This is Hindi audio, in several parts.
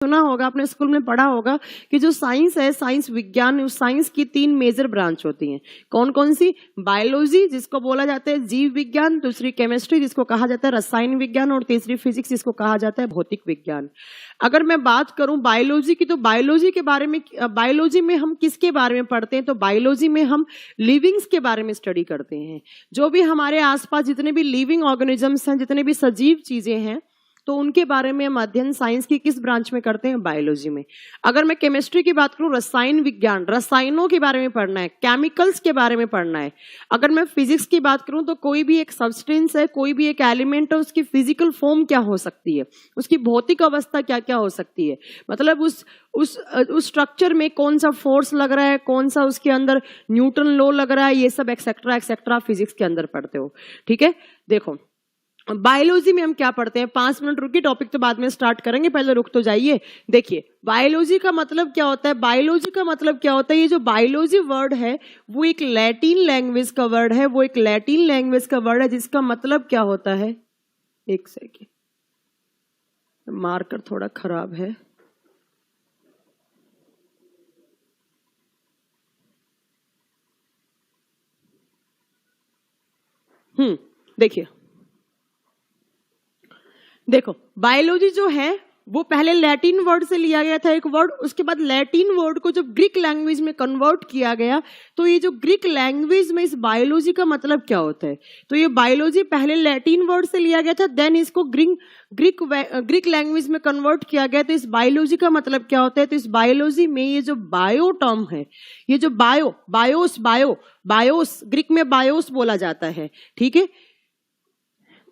सुना होगा, आपने स्कूल में पढ़ा होगा कि जो साइंस है, साइंस विज्ञान, उस साइंस की 3 मेजर ब्रांच होती हैं। कौन कौन सी? बायोलॉजी जिसको बोला जाता है जीव विज्ञान, दूसरी केमिस्ट्री जिसको कहा जाता है रसायन विज्ञान, और तीसरी फिजिक्स जिसको कहा जाता है भौतिक विज्ञान। अगर मैं बात करूं बायोलॉजी की, तो बायोलॉजी के बारे में, बायोलॉजी में हम किसके बारे में पढ़ते हैं? तो बायोलॉजी में हम लिविंग्स के बारे में स्टडी करते हैं। जो भी हमारे आसपास जितने भी लिविंग ऑर्गेनिजम्स हैं, जितने भी सजीव चीजें हैं, तो उनके बारे में हम अध्ययन साइंस की किस ब्रांच में करते हैं? बायोलॉजी में। अगर मैं केमिस्ट्री की बात करूं, रसायन विज्ञान, रसायनों के बारे में पढ़ना है, केमिकल्स के बारे में पढ़ना है। अगर मैं फिजिक्स की बात करूं, तो कोई भी एक सब्सटेंस है, कोई भी एक एलिमेंट है, उसकी फिजिकल फॉर्म क्या हो सकती है, उसकी भौतिक अवस्था क्या क्या हो सकती है, मतलब उस स्ट्रक्चर में कौन सा फोर्स लग रहा है, कौन सा उसके अंदर न्यूटन लॉ लग रहा है, ये सब एक्सेट्रा एक्सेट्रा फिजिक्स के अंदर पढ़ते हो। ठीक है, देखो बायोलॉजी में हम क्या पढ़ते हैं। 5 मिनट रुकी, टॉपिक तो बाद में स्टार्ट करेंगे, पहले रुक तो जाइए। देखिए बायोलॉजी का मतलब क्या होता है? बायोलॉजी का मतलब क्या होता है? ये जो बायोलॉजी वर्ड है वो एक लैटिन लैंग्वेज का वर्ड है, वो एक लैटिन लैंग्वेज का वर्ड है जिसका मतलब क्या होता है? एक सेकेंड, मार्कर थोड़ा खराब है। देखिए, देखो बायोलॉजी जो है वो पहले लैटिन वर्ड से लिया गया था एक वर्ड, उसके बाद लैटिन वर्ड को जब ग्रीक लैंग्वेज में कन्वर्ट किया गया, तो ये जो ग्रीक लैंग्वेज में इस बायोलॉजी का मतलब क्या होता है? तो ये बायोलॉजी पहले लैटिन वर्ड से लिया गया था, देन इसको ग्रीक लैंग्वेज में कन्वर्ट किया गया। तो इस बायोलॉजी का मतलब क्या होता है? तो इस बायोलॉजी में ये जो बायो टर्म है, ये जो बायोस ग्रीक में बायोस बोला जाता है। ठीक है,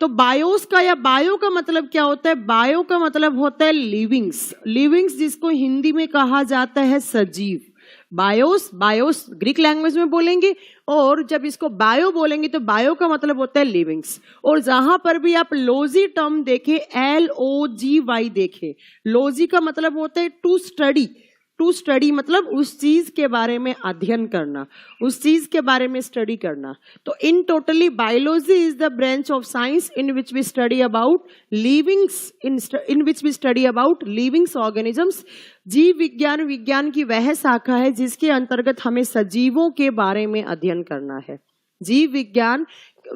तो बायोस का या बायो का मतलब क्या होता है? बायो का मतलब होता है लिविंग्स। लिविंग्स जिसको हिंदी में कहा जाता है सजीव। बायोस ग्रीक लैंग्वेज में बोलेंगे, और जब इसको बायो बोलेंगे तो बायो का मतलब होता है लिविंग्स। और जहां पर भी आप लॉजी टर्म देखे, LOGY देखे, लॉजी का मतलब होता है टू स्टडी। टू स्टडी मतलब उस चीज के बारे में अध्ययन करना, उस चीज के बारे में स्टडी करना। तो in totally biology is the branch of science in which we study about livings, in which we study about livings organisms. जीव विज्ञान विज्ञान की वह शाखा है जिसके अंतर्गत हमें सजीवों के बारे में अध्ययन करना है। जीव विज्ञान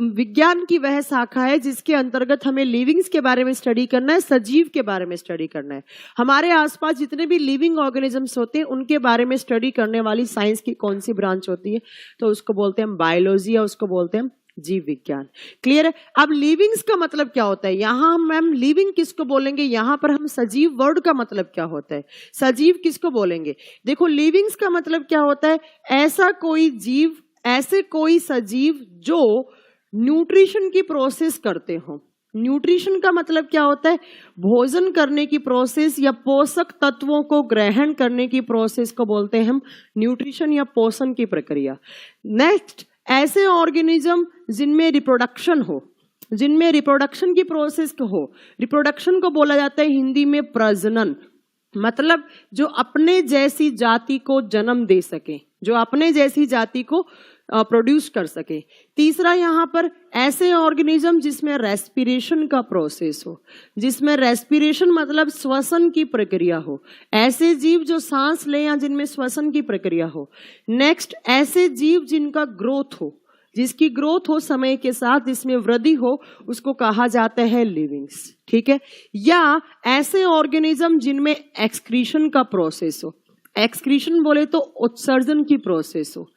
विज्ञान की वह शाखा है जिसके अंतर्गत हमें लिविंग्स के बारे में स्टडी करना है, सजीव के बारे में स्टडी करना है। हमारे आसपास जितने भी लिविंग ऑर्गेनिजम्स होते हैं उनके बारे में स्टडी करने वाली साइंस की कौन सी ब्रांच होती है? तो उसको बोलते हैं बायोलॉजी, या उसको बोलते हैं जीव विज्ञान। क्लियर है? अब लिविंग्स का मतलब क्या होता है? यहां हम लिविंग किसको बोलेंगे? यहां पर हम सजीव वर्ड का मतलब क्या होता है? सजीव किसको बोलेंगे? देखो लिविंग्स का मतलब क्या होता है? ऐसा कोई जीव, ऐसे कोई सजीव जो न्यूट्रिशन की प्रोसेस करते हो। न्यूट्रिशन का मतलब क्या होता है? भोजन करने की प्रोसेस या पोषक तत्वों को ग्रहण करने की प्रोसेस को बोलते हैं हम न्यूट्रिशन या पोषण की प्रक्रिया। नेक्स्ट, ऐसे ऑर्गेनिज्म जिनमें रिप्रोडक्शन हो, जिनमें रिप्रोडक्शन की प्रोसेस हो। रिप्रोडक्शन को बोला जाता है हिंदी में प्रजनन, मतलब जो अपने जैसी जाति को जन्म दे सके, जो अपने जैसी जाति को प्रोड्यूस कर सके। तीसरा, यहां पर ऐसे ऑर्गेनिज्म जिसमें रेस्पिरेशन का प्रोसेस हो, जिसमें रेस्पिरेशन मतलब श्वसन की प्रक्रिया हो, ऐसे जीव जो सांस ले या जिनमें श्वसन की प्रक्रिया हो। नेक्स्ट, ऐसे जीव जिनका ग्रोथ हो, जिसकी ग्रोथ हो समय के साथ, जिसमें वृद्धि हो, उसको कहा जाता है लिविंग्स। ठीक है, या ऐसे ऑर्गेनिज्म जिनमें एक्सक्रीशन का प्रोसेस हो। एक्सक्रीशन बोले तो उत्सर्जन की प्रोसेस हो।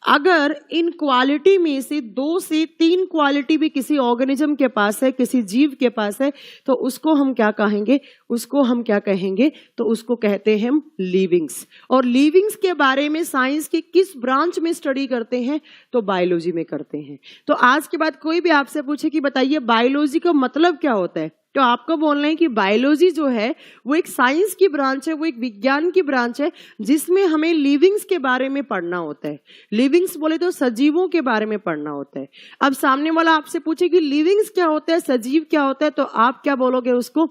अगर इन क्वालिटी में से 2 से 3 क्वालिटी भी किसी ऑर्गेनिज्म के पास है, किसी जीव के पास है, तो उसको हम क्या कहेंगे? उसको हम क्या कहेंगे? तो उसको कहते हैं हम लिविंग्स। और लिविंग्स के बारे में साइंस की किस ब्रांच में स्टडी करते हैं? तो बायोलॉजी में करते हैं। तो आज के बाद कोई भी आपसे पूछे कि बताइए बायोलॉजी का मतलब क्या होता है, तो आपको बोलना है कि बायोलॉजी जो है वो एक साइंस की ब्रांच है, वो एक विज्ञान की ब्रांच है जिसमें हमें लिविंग्स के बारे में पढ़ना होता है। लिविंग्स बोले तो सजीवों के बारे में पढ़ना होता है। अब सामने वाला आपसे पूछे कि लिविंग्स क्या होता है, सजीव क्या होता है, तो आप क्या बोलोगे उसको?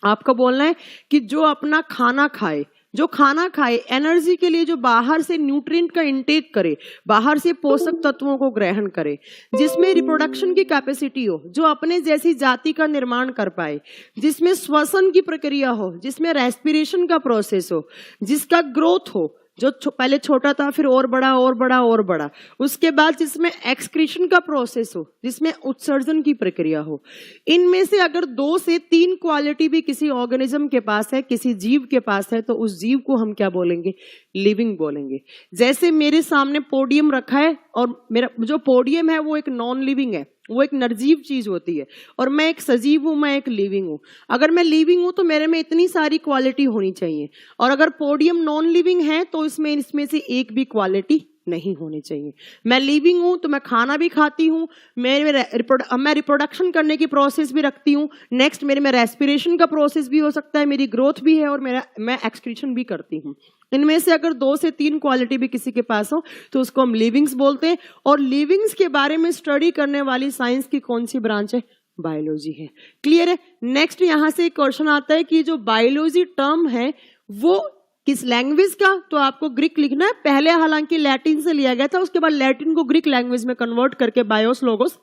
आपको बोलना है कि जो अपना खाना खाए, जो खाना खाए, एनर्जी के लिए जो बाहर से न्यूट्रिएंट का इंटेक करे, बाहर से पोषक तत्वों को ग्रहण करे, जिसमें रिप्रोडक्शन की कैपेसिटी हो, जो अपने जैसी जाति का निर्माण कर पाए, जिसमें श्वसन की प्रक्रिया हो, जिसमें रेस्पिरेशन का प्रोसेस हो, जिसका ग्रोथ हो, जो पहले छोटा था फिर और बड़ा और बड़ा और बड़ा, उसके बाद जिसमें एक्सक्रीशन का प्रोसेस हो, जिसमें उत्सर्जन की प्रक्रिया हो। इनमें से अगर 2 से 3 क्वालिटी भी किसी ऑर्गेनिज्म के पास है, किसी जीव के पास है, तो उस जीव को हम क्या बोलेंगे? लिविंग बोलेंगे। जैसे मेरे सामने पोडियम रखा है और मेरा जो पोडियम है वो एक नॉन लिविंग है, वो एक निर्जीव चीज होती है, और मैं एक सजीव हूं, मैं एक लिविंग हूं। अगर मैं लिविंग हूं तो मेरे में इतनी सारी क्वालिटी होनी चाहिए, और अगर पोडियम नॉन लिविंग है तो इसमें से एक भी क्वालिटी नहीं होनी चाहिए। मैं लिविंग हूं तो मैं खाना भी खाती हूं, मैं रिप्रोडक्शन करने की प्रोसेस भी रखती हूं, नेक्स्ट मेरे में रेस्पिरेशन का प्रोसेस भी हो सकता है, मेरी ग्रोथ भी है, और मैं एक्सक्रीशन भी करती हूं। इनमें से अगर 2 से 3 क्वालिटी भी किसी के पास हो तो उसको हम लिविंग्स बोलते हैं। और लिविंग्स के बारे में स्टडी करने वाली साइंस की कौन सी ब्रांच है? बायोलॉजी है। क्लियर है? नेक्स्ट यहां से एक क्वेश्चन आता है कि जो बायोलॉजी टर्म है वो किस लैंग्वेज का? तो आपको ग्रीक लिखना है। पहले हालांकि लैटिन से लिया गया था, उसके बाद लैटिन को ग्रीक लैंग्वेज में कन्वर्ट करके बायोस लोगोस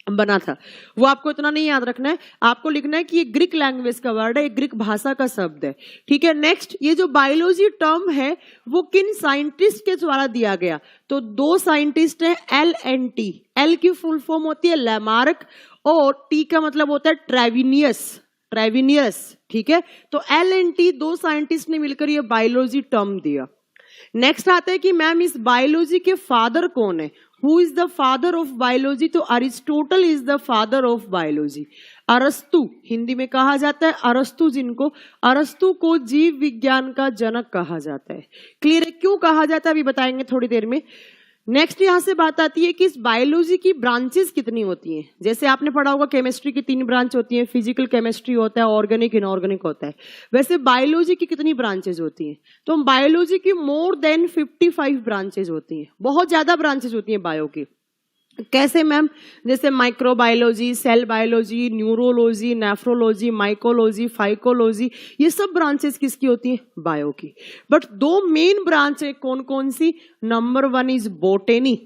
बना था। वो आपको इतना नहीं याद रखना है, आपको लिखना है कि ये ग्रीक लैंग्वेज का वर्ड है, ये ग्रीक भाषा का शब्द है। ठीक है। नेक्स्ट, ये जो बायोलॉजी टर्म है वो किन साइंटिस्ट के द्वारा दिया गया? तो 2 साइंटिस्ट हैं, एल एंड टी। एल की फुल फॉर्म होती है लैमार्क, और टी का मतलब होता है ट्रेविनियस। ठीक है। तो एल एंड टी 2 साइंटिस्ट ने मिलकर ये बायोलॉजी टर्म दिया। नेक्स्ट आता है कि मैम इस बायोलॉजी के फादर कौन है? Who is the father of biology? तो Aristotle is the father of biology. अरस्तु हिंदी में कहा जाता है, अरस्तु को जीव विज्ञान का जनक कहा जाता है। क्लियर है? क्यों कहा जाता है अभी बताएंगे थोड़ी देर में। नेक्स्ट यहां से बात आती है कि इस बायोलॉजी की ब्रांचेस कितनी होती हैं। जैसे आपने पढ़ा होगा केमिस्ट्री की 3 ब्रांच होती हैं, फिजिकल केमिस्ट्री होता है, ऑर्गेनिक, इनऑर्गेनिक होता है। वैसे बायोलॉजी की कितनी ब्रांचेस होती हैं? तो बायोलॉजी की मोर देन 55 ब्रांचेस होती हैं। बहुत ज्यादा ब्रांचेस होती हैं बायो की। कैसे मैम? जैसे microbiology, cell biology, neurology, nephrology, mycology, phycology, ये सब ब्रांचेस किसकी होती हैं? बायो की। बट 2 मेन ब्रांच है, कौन कौन सी? Number 1 is बोटेनी।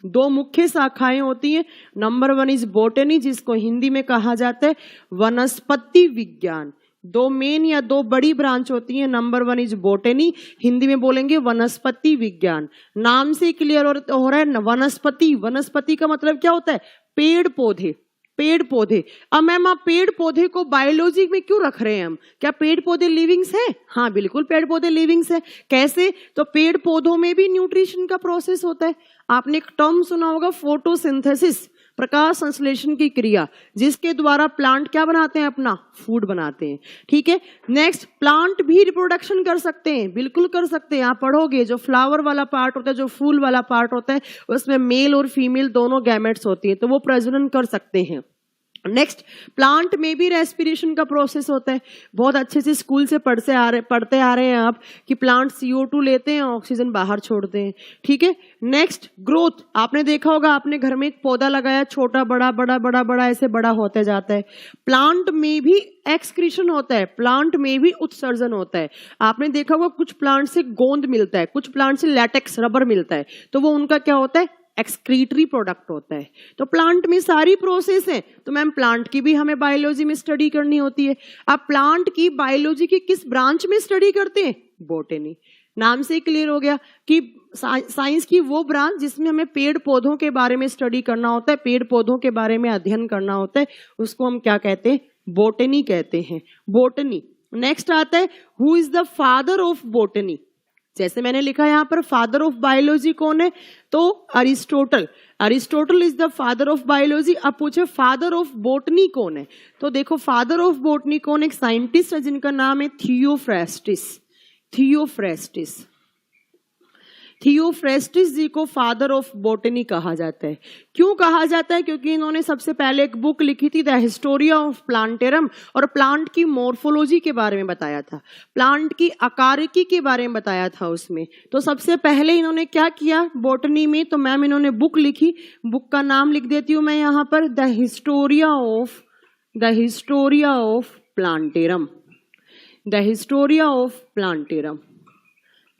2 मुख्य शाखाएं होती हैं। नंबर 1 इज बोटेनी, जिसको हिंदी में कहा जाता है वनस्पति विज्ञान। 2 मेन या 2 बड़ी ब्रांच होती है। नंबर 1 इज बोटेनी, हिंदी में बोलेंगे वनस्पति विज्ञान। नाम से क्लियर हो रहा है वनस्पति। वनस्पति का मतलब क्या होता है? पेड़ पौधे। अब मैम आप पेड़ पौधे को बायोलॉजी में क्यों रख रहे हैं हम? क्या पेड़ पौधे लिविंग्स हैं? हाँ बिल्कुल, पेड़ पौधे लिविंग्स है। कैसे? तो पेड़ पौधों में भी न्यूट्रिशन का प्रोसेस होता है। आपने एक टर्म सुना होगा, फोटोसिंथेसिस, प्रकाश संश्लेषण की क्रिया, जिसके द्वारा प्लांट क्या बनाते हैं? अपना फूड बनाते हैं। ठीक है। नेक्स्ट, प्लांट भी रिप्रोडक्शन कर सकते हैं। बिल्कुल कर सकते हैं। आप पढ़ोगे जो फ्लावर वाला पार्ट होता है, जो फूल वाला पार्ट होता है, उसमें मेल और फीमेल दोनों गैमेट्स होती है, तो वो प्रजनन कर सकते हैं। नेक्स्ट, प्लांट में भी रेस्पिरेशन का प्रोसेस होता है। बहुत अच्छे से स्कूल से पढ़ते आ रहे हैं आप कि प्लांट CO2 लेते हैं, ऑक्सीजन बाहर छोड़ते हैं। ठीक है। Next, growth. आपने देखा होगा, आपने घर में एक पौधा लगाया, छोटा बड़ा बड़ा बड़ा बड़ा ऐसे बड़ा होते जाता है। प्लांट में भी एक्सक्रीशन होता है, प्लांट में भी उत्सर्जन होता है। आपने देखा होगा कुछ प्लांट से गोंद मिलता है, कुछ प्लांट से लैटेक्स रबर मिलता है, तो वो उनका क्या होता है? एक्सक्रीटरी प्रोडक्ट होता है। तो प्लांट में सारी प्रोसेस है, तो मैम प्लांट की भी हमें बायोलॉजी में स्टडी करनी होती है। आप प्लांट की बायोलॉजी की किस ब्रांच में स्टडी करते हैं? बोटेनी। नाम से क्लियर हो गया कि साइंस की वो ब्रांच जिसमें हमें पेड़ पौधों के बारे में स्टडी करना होता है, पेड़ पौधों के बारे में अध्ययन करना होता है, उसको हम क्या कहते हैं? बोटेनी कहते हैं। बोटनी। नेक्स्ट आता है, who is the father of botany? जैसे मैंने लिखा यहाँ पर, फादर ऑफ बायोलॉजी कौन है? तो Aristotle is the father of biology. अब पूछे फादर ऑफ बोटनी कौन है? तो देखो फादर ऑफ बोटनी कौन? एक साइंटिस्ट है जिनका नाम है थियोफ्रेस्टिस जी को फादर ऑफ बोटनी कहा जाता है। क्यों कहा जाता है? क्योंकि इन्होंने सबसे पहले एक बुक लिखी थी, द हिस्टोरिया ऑफ प्लांटेरम, और प्लांट की मॉर्फोलॉजी के बारे में बताया था, प्लांट की आकारिकी के बारे में बताया था उसमें। तो सबसे पहले इन्होंने क्या किया बोटनी में? तो मैम इन्होंने बुक लिखी, बुक का नाम लिख देती हूं मैं यहाँ पर, the Historia of plantarum. The Historia of plantarum.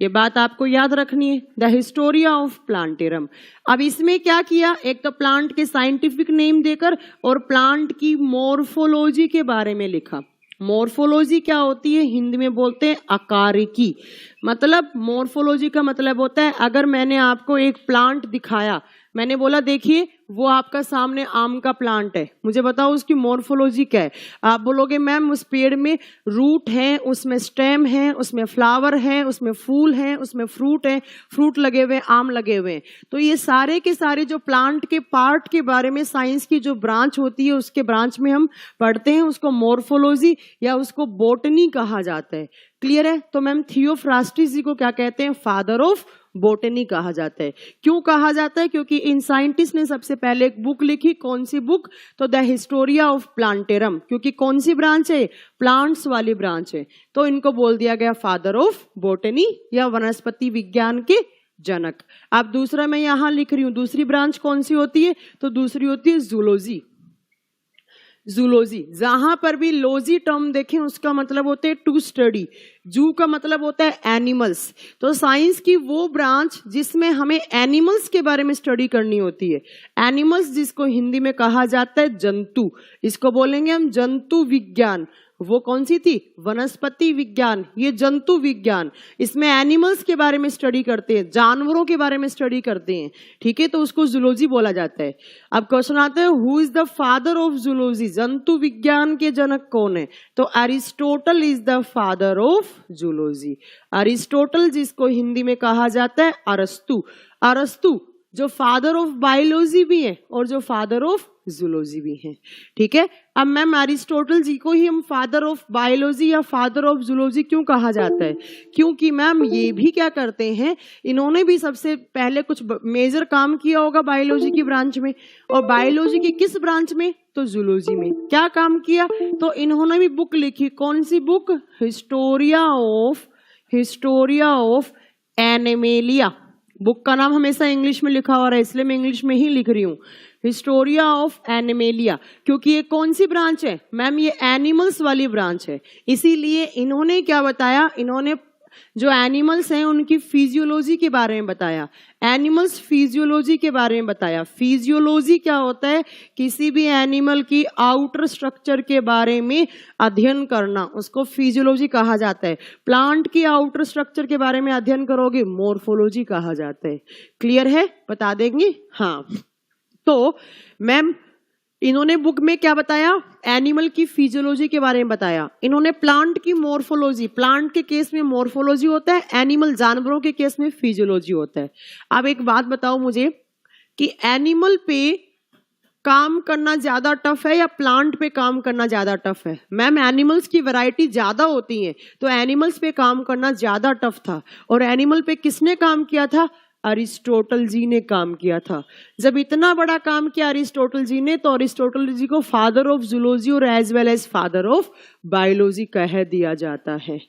ये बात आपको याद रखनी है, द हिस्टोरिया ऑफ प्लांटेरम। अब इसमें क्या किया, एक तो प्लांट के साइंटिफिक नेम देकर और प्लांट की मॉर्फोलॉजी के बारे में लिखा। मॉर्फोलॉजी क्या होती है, हिंदी में बोलते हैं आकारिकी। मतलब मॉर्फोलॉजी का मतलब होता है, अगर मैंने आपको एक प्लांट दिखाया, मैंने बोला देखिए वो आपका सामने आम का प्लांट है, मुझे बताओ उसकी मॉर्फोलॉजी क्या है। आप बोलोगे मैम उस पेड़ में रूट है, उसमें स्टेम है, उसमें फ्लावर है, उसमें फूल है, उसमें फ्रूट है, फ्रूट लगे हुए, आम लगे हुए हैं। तो ये सारे के सारे जो प्लांट के पार्ट के बारे में साइंस की जो ब्रांच होती है, उसके ब्रांच में हम पढ़ते हैं, उसको मॉर्फोलॉजी या उसको बॉटनी कहा जाता है। क्लियर है। तो मैम थियोफ्रास्टस जी को क्या कहते हैं, फादर ऑफ बॉटनी कहा जाता है। क्यों कहा जाता है, क्योंकि इन साइंटिस्ट ने सबसे पहले एक बुक लिखी। कौन सी बुक, तो द हिस्टोरिया ऑफ प्लांटेरम। क्योंकि कौन सी ब्रांच है, प्लांट्स वाली ब्रांच है, तो इनको बोल दिया गया फादर ऑफ बॉटनी या वनस्पति विज्ञान के जनक। अब दूसरा मैं यहां लिख रही हूं, दूसरी ब्रांच कौन सी होती है, तो दूसरी होती है जूलॉजी। जूलॉजी, जहां पर भी लॉजी टर्म देखें उसका मतलब होता है टू स्टडी। जू का मतलब होता है एनिमल्स। तो साइंस की वो ब्रांच जिसमें हमें एनिमल्स के बारे में स्टडी करनी होती है। एनिमल्स जिसको हिंदी में कहा जाता है जंतु, इसको बोलेंगे हम जंतु विज्ञान। वो कौन सी थी, वनस्पति विज्ञान, ये जंतु विज्ञान। इसमें एनिमल्स के बारे में स्टडी करते हैं, जानवरों के बारे में स्टडी करते हैं, ठीक है, तो उसको जूलॉजी बोला जाता है। अब क्वेश्चन आता है, who is the father of zoology, जंतु विज्ञान के जनक कौन है, तो Aristotle is the father of zoology. Aristotle जिसको हिंदी में कहा जाता है अरस्तु। अरस्तु जो फादर ऑफ बायोलॉजी भी है और जो फादर ऑफ जूलॉजी भी है, ठीक है। अब मैम अरिस्टोटल जी को ही हम फादर ऑफ बायोलॉजी या फादर ऑफ जूलॉजी क्यों कहा जाता है, क्योंकि मैम ये भी क्या करते हैं, इन्होंने भी सबसे पहले कुछ मेजर काम किया होगा बायोलॉजी की ब्रांच में। और बायोलॉजी की किस ब्रांच में, तो जूलॉजी में। क्या काम किया, तो इन्होंने भी बुक लिखी। कौन सी book, Historia of Animalia. Book का नाम हमेशा इंग्लिश में लिखा हो रहा है, इसलिए मैं इंग्लिश में ही लिख रही हूँ, हिस्टोरिया ऑफ एनिमेलिया। क्योंकि ये कौन सी ब्रांच है मैम, ये एनिमल्स वाली ब्रांच है। इसीलिए इन्होंने क्या बताया, इन्होंने जो एनिमल्स हैं उनकी फिजियोलॉजी के बारे में बताया। एनिमल्स फिजियोलॉजी के बारे में बताया। फिजियोलॉजी क्या होता है, किसी भी एनिमल की आउटर स्ट्रक्चर के बारे में अध्ययन करना, उसको फिजियोलॉजी कहा जाता है। प्लांट की आउटर स्ट्रक्चर के बारे में अध्ययन करोगे, मॉर्फोलॉजी कहा जाता है। क्लियर है, बता देंगे। हाँ, तो मैम इन्होंने बुक में क्या बताया, एनिमल की फिजियोलॉजी के बारे में बताया। इन्होंने प्लांट की मॉर्फोलॉजी, प्लांट के केस में मॉर्फोलॉजी होता है, एनिमल जानवरों के केस में फिजियोलॉजी होता है। अब एक बात बताओ मुझे कि एनिमल पे काम करना ज्यादा टफ है या प्लांट पे काम करना ज्यादा टफ है। मैम एनिमल्स की वैरायटी ज्यादा होती है, तो एनिमल्स पे काम करना ज्यादा टफ था। और एनिमल पे किसने काम किया था, अरिस्टोटल जी ने काम किया था। जब इतना बड़ा काम किया अरिस्टोटल जी ने, तो अरिस्टोटल जी को फादर ऑफ जूलॉजी और as well as father of biology कह दिया जाता है।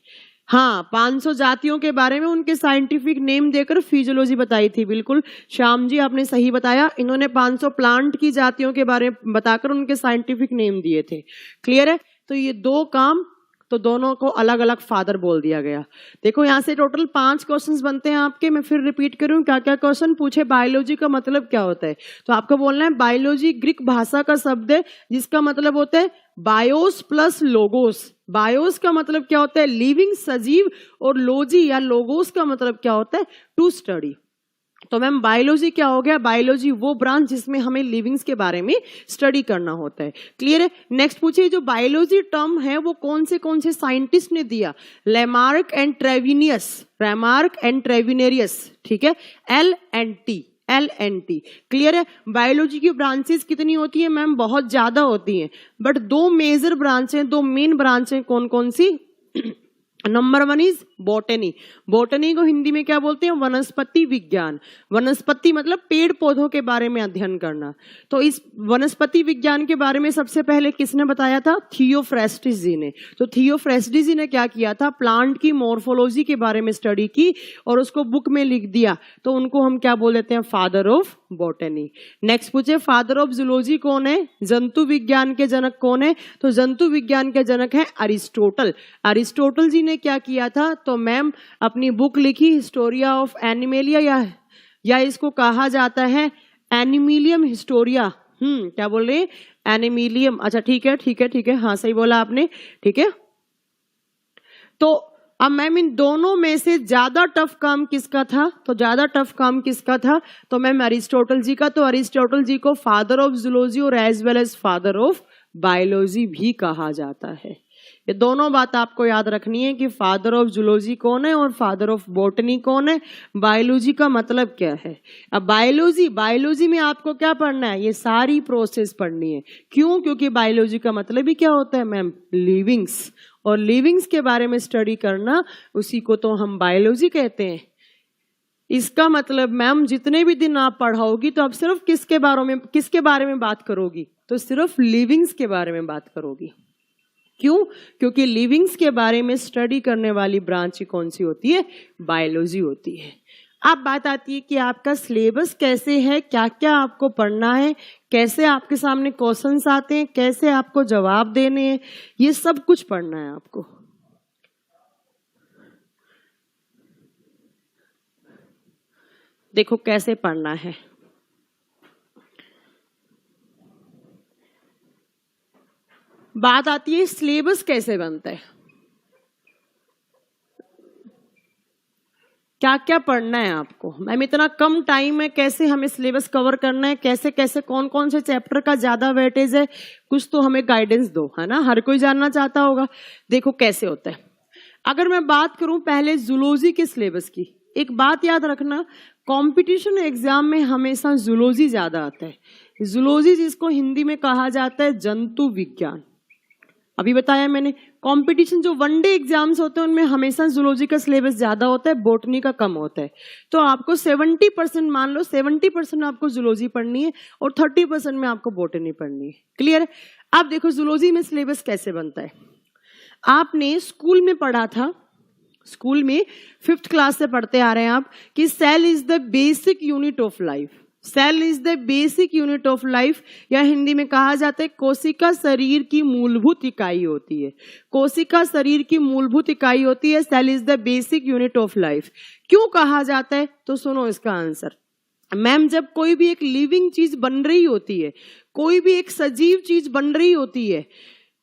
हाँ, 500 जातियों के बारे में उनके साइंटिफिक नेम देकर फिजियोलॉजी बताई थी। बिल्कुल श्याम जी आपने सही बताया, इन्होंने 500 प्लांट की जातियों के बारे में बताकर उनके साइंटिफिक नेम दिए थे। क्लियर है। तो ये दो काम, तो दोनों को अलग अलग फादर बोल दिया गया। देखो यहाँ से टोटल 5 क्वेश्चंस बनते हैं आपके। मैं फिर रिपीट करूँ क्या क्या क्वेश्चन पूछे। बायोलॉजी का मतलब क्या होता है, तो आपको बोलना है बायोलॉजी ग्रीक भाषा का शब्द है जिसका मतलब होता है बायोस प्लस लोगोस। बायोस का मतलब क्या होता है, लिविंग, सजीव, और लोजी या लोगोस का मतलब क्या होता है, टू स्टडी। तो मैम बायोलॉजी क्या हो गया, बायोलॉजी वो ब्रांच जिसमें हमें लिविंग्स के बारे में स्टडी करना होता है। क्लियर है। नेक्स्ट पूछिए, जो बायोलॉजी टर्म है वो कौन से साइंटिस्ट ने दिया, लेमार्क एंड ट्रेविनेरियस, ठीक है, LNT। क्लियर है। बायोलॉजी की ब्रांचेस कितनी होती है मैम, बहुत ज्यादा होती हैं, बट 2 मेजर ब्रांच हैं, 2 मेन ब्रांच हैं। कौन कौन सी, नंबर 1 इज बॉटनी। बॉटनी को हिंदी में क्या बोलते हैं? वनस्पति विज्ञान। वनस्पति मतलब पेड़ पौधों के बारे में अध्ययन करना। तो इस वनस्पति विज्ञान के बारे में सबसे पहले किसने बताया था? थियोफ्रेस्टिस जी ने। तो थियोफ्रेस्टिस जी ने क्या किया था? प्लांट की मॉर्फोलॉजी के बारे में स्टडी की और उसको बुक में लिख दिया। तो उनको हम क्या बोल देते हैं? Father of botany. नेक्स्ट पूछे, फादर ऑफ जूलॉजी कौन है? जंतु विज्ञान के जनक कौन है? तो जंतु विज्ञान के जनक है अरिस्टोटल। अरिस्टोटल जी ने क्या किया था? तो मैम अपनी बुक लिखी हिस्टोरिया ऑफ एनिमेलिया, या इसको कहा जाता है एनिमिलियम हिस्टोरिया। क्या बोल रहे हैं? एनिमिलियम। अच्छा ठीक है ठीक है ठीक है, हाँ सही बोला आपने, ठीक है। तो अब मैम इन दोनों में से ज्यादा टफ काम किसका था? तो ज्यादा टफ काम किसका था? तो मैम अरिस्टोटल जी का। तो अरिस्टोटल जी को फादर ऑफ जूलॉजी और as well as father of biology भी कहा जाता है। ये दोनों बात आपको याद रखनी है कि फादर ऑफ जूलॉजी कौन है और फादर ऑफ बॉटनी कौन है, बायोलॉजी का मतलब क्या है। अब बायोलॉजी में आपको क्या पढ़ना है? ये सारी प्रोसेस पढ़नी है। क्यों? क्योंकि बायोलॉजी का मतलब ही क्या होता है मैम? लिविंग्स। और लिविंग्स के बारे में स्टडी करना, उसी को तो हम बायोलॉजी कहते हैं। इसका मतलब मैम जितने भी दिन आप पढ़ाओगी तो आप सिर्फ किसके बारे में बात करोगी? तो सिर्फ लिविंग्स के बारे में बात करोगी। क्यों? क्योंकि लिविंग्स के बारे में स्टडी करने वाली ब्रांच कौन सी होती है? बायोलॉजी होती है। अब बात आती है कि आपका सिलेबस कैसे है, क्या क्या आपको पढ़ना है, कैसे आपके सामने क्वेश्चंस आते हैं, कैसे आपको जवाब देने हैं, ये सब कुछ पढ़ना है आपको। देखो कैसे पढ़ना है। बात आती है सिलेबस कैसे बनता है, क्या क्या पढ़ना है आपको। मैम इतना कम टाइम है, कैसे हमें सिलेबस कवर करना है, कैसे कैसे कौन कौन से चैप्टर का ज्यादा वेटेज है, कुछ तो हमें गाइडेंस दो, है ना। हर कोई जानना चाहता होगा। देखो कैसे होता है। अगर मैं बात करूं पहले जूलॉजी के सिलेबस की, एक बात याद रखना, कंपटीशन एग्जाम में हमेशा जूलॉजी ज्यादा आता है। जूलॉजी जिसको हिंदी में कहा जाता है जंतु विज्ञान। अभी बताया मैंने, कंपटीशन जो वनडे एग्जाम्स होते हैं उनमें हमेशा जूलॉजी का सिलेबस ज्यादा होता है, बॉटनी का कम होता है। तो आपको 70% मान लो 70% आपको जूलॉजी पढ़नी है और 30% में आपको बॉटनी पढ़नी है। क्लियर है? अब देखो जूलॉजी में सिलेबस कैसे बनता है। आपने स्कूल में पढ़ा था, स्कूल में 5th क्लास से पढ़ते आ रहे हैं आप, कि cell is the basic unit of life. Cell is the basic unit of life, या हिंदी में कहा जाता है कोशिका शरीर की मूलभूत इकाई होती है। कोशिका शरीर की मूलभूत इकाई होती है, cell is the basic unit of life. क्यों कहा जाता है? तो सुनो इसका आंसर। मैम जब कोई भी एक लिविंग चीज बन रही होती है, कोई भी एक सजीव चीज बन रही होती है,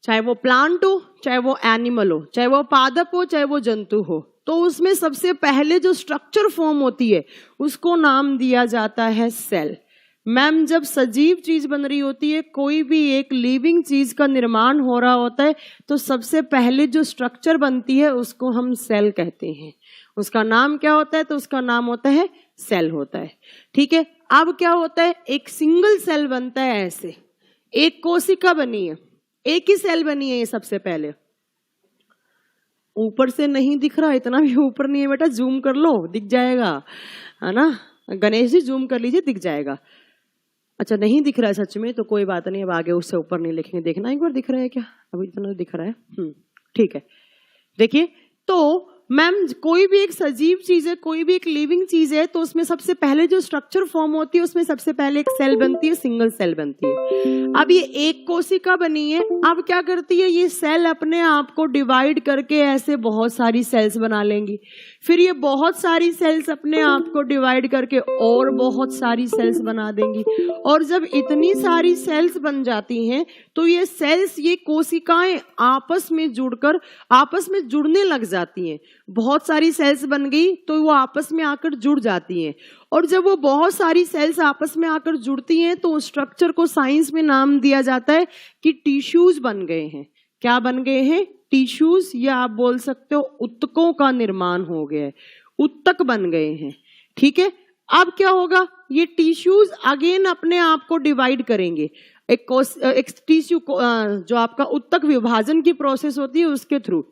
चाहे वो प्लांट हो, चाहे वो एनिमल हो, चाहे वो पादप हो, चाहे वो जंतु हो, तो उसमें सबसे पहले जो स्ट्रक्चर फॉर्म होती है उसको नाम दिया जाता है सेल। मैम जब सजीव चीज बन रही होती है, कोई भी एक लिविंग चीज का निर्माण हो रहा होता है, तो सबसे पहले जो स्ट्रक्चर बनती है उसको हम सेल कहते हैं। उसका नाम क्या होता है? तो उसका नाम होता है सेल होता है। ठीक है। अब क्या होता है? एक सिंगल सेल बनता है। ऐसे एक कोशिका बनी है, एक ही सेल बनी है। ये सबसे पहले ऊपर से नहीं दिख रहा, इतना भी ऊपर नहीं है बेटा, जूम कर लो दिख जाएगा, है ना। गणेश जी जूम कर लीजिए, दिख जाएगा। अच्छा नहीं दिख रहा है सच में, तो कोई बात नहीं, अब आगे उससे ऊपर नहीं लिखेंगे। देखना एक बार दिख रहा है क्या? अभी इतना दिख रहा है। ठीक है। देखिए, तो मैम कोई भी एक सजीव चीज है, कोई भी एक लिविंग चीज है, तो उसमें सबसे पहले जो स्ट्रक्चर फॉर्म होती है उसमें सबसे पहले एक सेल बनती है, सिंगल सेल बनती है। अब ये एक कोशिका बनी है, अब क्या करती है ये सेल? अपने आप को डिवाइड करके ऐसे बहुत सारी सेल्स बना लेंगी। फिर ये बहुत सारी सेल्स अपने आप को डिवाइड करके और बहुत सारी सेल्स बना देंगी। और जब इतनी सारी सेल्स बन जाती हैं तो ये सेल्स, ये कोशिकाएं आपस में जुड़कर आपस में जुड़ने लग जाती हैं। बहुत सारी सेल्स बन गई तो वो आपस में आकर जुड़ जाती हैं। और जब वो बहुत सारी सेल्स आपस में आकर जुड़ती हैं तो उस स्ट्रक्चर को साइंस में नाम दिया जाता है कि टिश्यूज बन गए हैं। क्या बन गए हैं? टिश्यूज, या आप बोल सकते हो उत्तकों का निर्माण हो गया है, उत्तक बन गए हैं। ठीक है। अब क्या होगा? ये टिश्यूज अगेन अपने आप को डिवाइड करेंगे। एक टिश्यू जो आपका उत्तक विभाजन की प्रोसेस होती है उसके थ्रू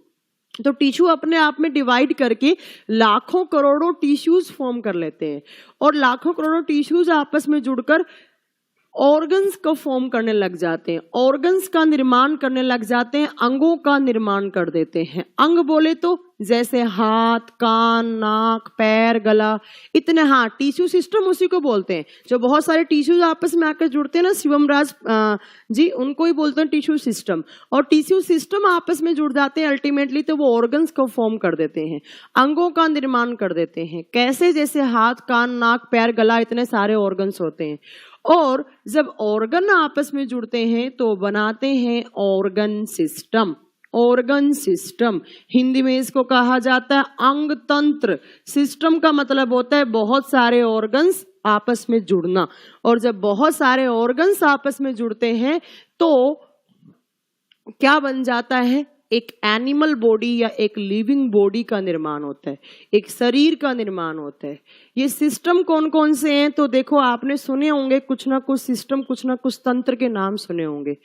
तो टिश्यू अपने आप में डिवाइड करके लाखों करोड़ों टिश्यूज फॉर्म कर लेते हैं और लाखों करोड़ों टिश्यूज आपस में जुड़कर ऑर्गन्स को फॉर्म करने लग जाते हैं, ऑर्गन्स का निर्माण करने लग जाते हैं, अंगों का निर्माण कर देते हैं। अंग बोले तो जैसे हाथ, कान, नाक, पैर, गला, इतने। हाँ, टिश्यू सिस्टम उसी को बोलते हैं। जो बहुत सारे टिश्यूज आपस में आकर जुड़ते हैं ना, शिवम राज जी, उनको ही बोलते हैं टिश्यू सिस्टम। और टिश्यू सिस्टम आपस में जुड़ जाते हैं अल्टीमेटली, तो वो ऑर्गन्स को फॉर्म कर देते हैं, अंगों का निर्माण कर देते हैं। कैसे? जैसे हाथ, कान, नाक, पैर, गला, इतने सारे ऑर्गन्स होते हैं। और जब ऑर्गन आपस में जुड़ते हैं तो बनाते हैं organ system. Organ system Hindi में इसको कहा जाता है अंग तंत्र। सिस्टम का मतलब होता है बहुत सारे ऑर्गन्स आपस में जुड़ना। और जब बहुत सारे ऑर्गन्स आपस में जुड़ते हैं तो क्या बन जाता है? एक एनिमल बॉडी या एक लिविंग बॉडी का निर्माण होता है, एक शरीर का निर्माण होता है। ये सिस्टम कौन कौन से हैं? तो देखो, आपने सुने होंगे कुछ ना कुछ सिस्टम, कुछ ना कुछ तंत्र के नाम सुने होंगे,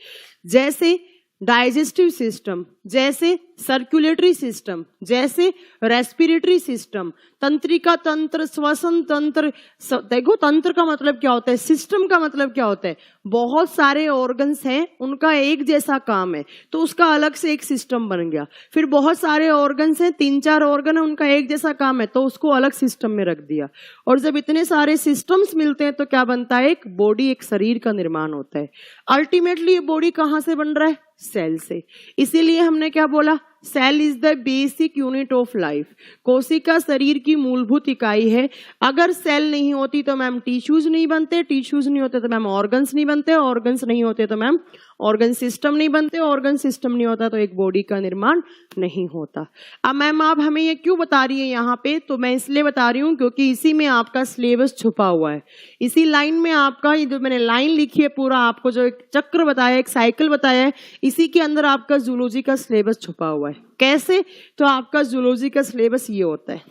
जैसे डाइजेस्टिव सिस्टम, जैसे सर्कुलेटरी सिस्टम, जैसे रेस्पिरेटरी सिस्टम, तंत्रिका तंत्र, श्वसन तंत्र। देखो, तंत्र का मतलब क्या होता है, सिस्टम का मतलब क्या होता है? बहुत सारे ऑर्गन्स हैं, उनका एक जैसा काम है, तो उसका अलग से एक सिस्टम बन गया। फिर बहुत सारे ऑर्गन्स हैं, 3-4 ऑर्गन है, उनका एक जैसा काम है, तो उसको अलग सिस्टम में रख दिया। और जब इतने सारे सिस्टम्स मिलते हैं तो क्या बनता है? एक बॉडी, एक शरीर का निर्माण होता है। अल्टीमेटली ये बॉडी कहाँ से बन रहा है? सेल से। इसीलिए हमने क्या बोला? Cell is the basic unit of life. कोशिका शरीर की मूलभूत इकाई है। अगर सेल नहीं होती तो मैम टिश्यूज नहीं बनते, टिश्यूज नहीं होते तो मैम ऑर्गन्स नहीं बनते, ऑर्गन्स नहीं होते तो मैम ऑर्गन सिस्टम नहीं बनते, ऑर्गन सिस्टम नहीं होता तो एक बॉडी का निर्माण नहीं होता। अब मैम आप हमें ये क्यों बता रही है यहाँ पे? तो मैं इसलिए बता रही हूँ क्योंकि इसी में आपका सिलेबस छुपा हुआ है। इसी लाइन में आपका, ये जो मैंने लाइन लिखी है, पूरा आपको जो एक चक्र बताया, एक साइकिल बताया है, इसी के अंदर आपका जूलॉजी का सिलेबस छुपा हुआ है। कैसे? तो आपका जूलॉजी का सिलेबस ये होता है,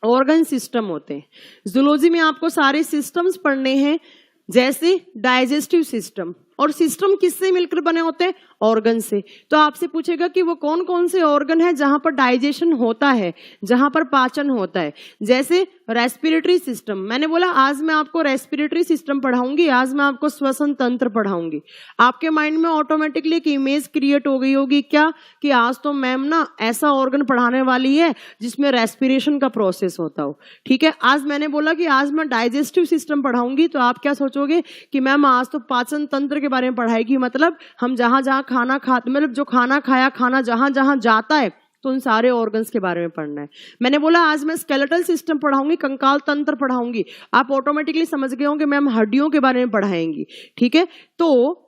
ऑर्गन सिस्टम होते हैं। जूलॉजी में आपको सारे सिस्टम्स पढ़ने हैं, जैसे डाइजेस्टिव सिस्टम। और सिस्टम किससे मिलकर बने होते हैं? ऑर्गन से। तो आपसे पूछेगा कि वो कौन कौन से ऑर्गन है जहां पर डाइजेशन होता है, जहां पर पाचन होता है। जैसे रेस्पिरेटरी सिस्टम, मैंने बोला आज मैं आपको रेस्पिरेटरी सिस्टम पढ़ाऊंगी, आज मैं आपको श्वसन तंत्र पढ़ाऊंगी। आपके माइंड में ऑटोमेटिकली एक इमेज क्रिएट हो गई होगी, क्या? कि आज तो मैम ना ऐसा ऑर्गन पढ़ाने वाली है जिसमें रेस्पिरेशन का प्रोसेस होता हो। ठीक है, आज मैंने बोला कि आज मैं डाइजेस्टिव सिस्टम पढ़ाऊंगी, तो आप क्या सोचोगे कि मैम आज तो पाचन तंत्र के बारे में पढ़ाएगी, मतलब हम जहां जहां खाना खाते, मतलब जो खाना खाया, खाना जहां जहां जाता है, तो उन सारे ऑर्गन्स के बारे में पढ़ना है। मैंने बोला आज मैं स्केलेटल सिस्टम पढ़ाऊंगी, कंकाल तंत्र पढ़ाऊंगी, आप ऑटोमेटिकली समझ गए होंगे मैम हड्डियों के बारे में पढ़ाएंगी। ठीक है, तो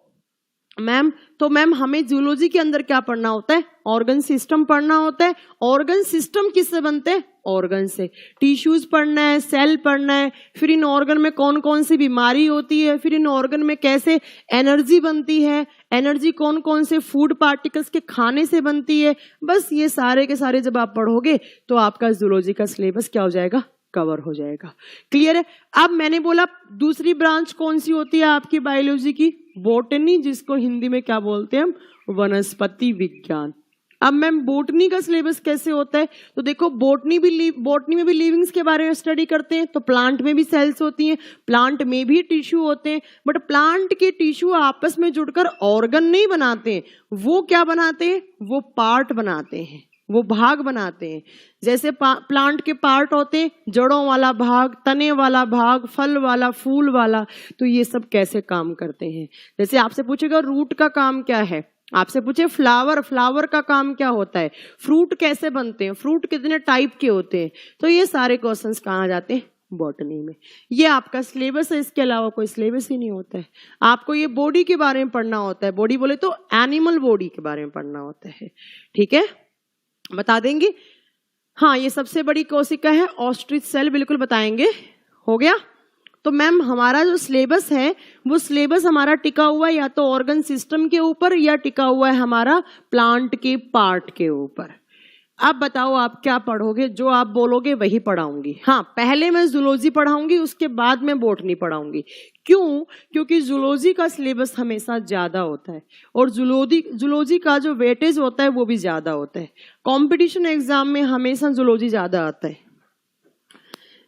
मैम हमें जूलॉजी के अंदर क्या पढ़ना होता है? ऑर्गन सिस्टम पढ़ना होता है। ऑर्गन सिस्टम किससे बनते हैं? ऑर्गन से। टिश्यूज पढ़ना है, सेल पढ़ना है, फिर इन ऑर्गन में कौन कौन सी बीमारी होती है, फिर इन ऑर्गन में कैसे एनर्जी बनती है, एनर्जी कौन कौन से फूड पार्टिकल्स के खाने से बनती है। बस ये सारे के सारे जब आप पढ़ोगे तो आपका जूलॉजी का सिलेबस क्या हो जाएगा? कवर हो जाएगा। क्लियर है? अब मैंने बोला दूसरी ब्रांच कौन सी होती है आपकी बायोलॉजी की? बॉटनी, जिसको हिंदी में क्या बोलते हैं हम? वनस्पति विज्ञान। अब मैम बॉटनी का सिलेबस कैसे होता है? तो देखो, बॉटनी में भी लिविंग्स के बारे में स्टडी करते हैं। तो प्लांट में भी सेल्स होती हैं, प्लांट में भी टिश्यू होते हैं, बट प्लांट के टिश्यू आपस में जुड़कर ऑर्गन नहीं बनाते हैं। वो क्या बनाते हैं? वो पार्ट बनाते हैं, वो भाग बनाते हैं। जैसे प्लांट के पार्ट होते हैं, जड़ों वाला भाग, तने वाला भाग, फल वाला, फूल वाला। तो ये सब कैसे काम करते हैं? जैसे आपसे पूछेगा रूट का काम क्या है, आपसे पूछे फ्लावर का काम क्या होता है, फ्रूट कैसे बनते हैं, फ्रूट कितने टाइप के होते हैं, तो ये सारे क्वेश्चंस कहाँ जाते हैं? बॉटनी में। ये आपका सिलेबस है, इसके अलावा कोई सिलेबस ही नहीं होता है। आपको ये बॉडी के बारे में पढ़ना होता है, बॉडी बोले तो एनिमल बॉडी के बारे में पढ़ना होता है। ठीक है, बता देंगे। हाँ, ये सबसे बड़ी कोशिका है, ऑस्ट्रिच सेल, बिल्कुल बताएंगे। हो गया? तो मैम हमारा जो सिलेबस है वो सिलेबस हमारा टिका हुआ है या तो ऑर्गन सिस्टम के ऊपर या टिका हुआ है हमारा प्लांट के पार्ट के ऊपर। अब बताओ आप क्या पढ़ोगे? जो आप बोलोगे वही पढ़ाऊंगी। हाँ, पहले मैं जूलॉजी पढ़ाऊंगी, उसके बाद मैं बॉटनी पढ़ाऊंगी। क्यों? क्योंकि जूलॉजी का सिलेबस हमेशा ज्यादा होता है और जूलॉजी का जो वेटेज होता है वो भी ज्यादा होता है। कंपटीशन एग्जाम में हमेशा जूलॉजी ज्यादा आता है।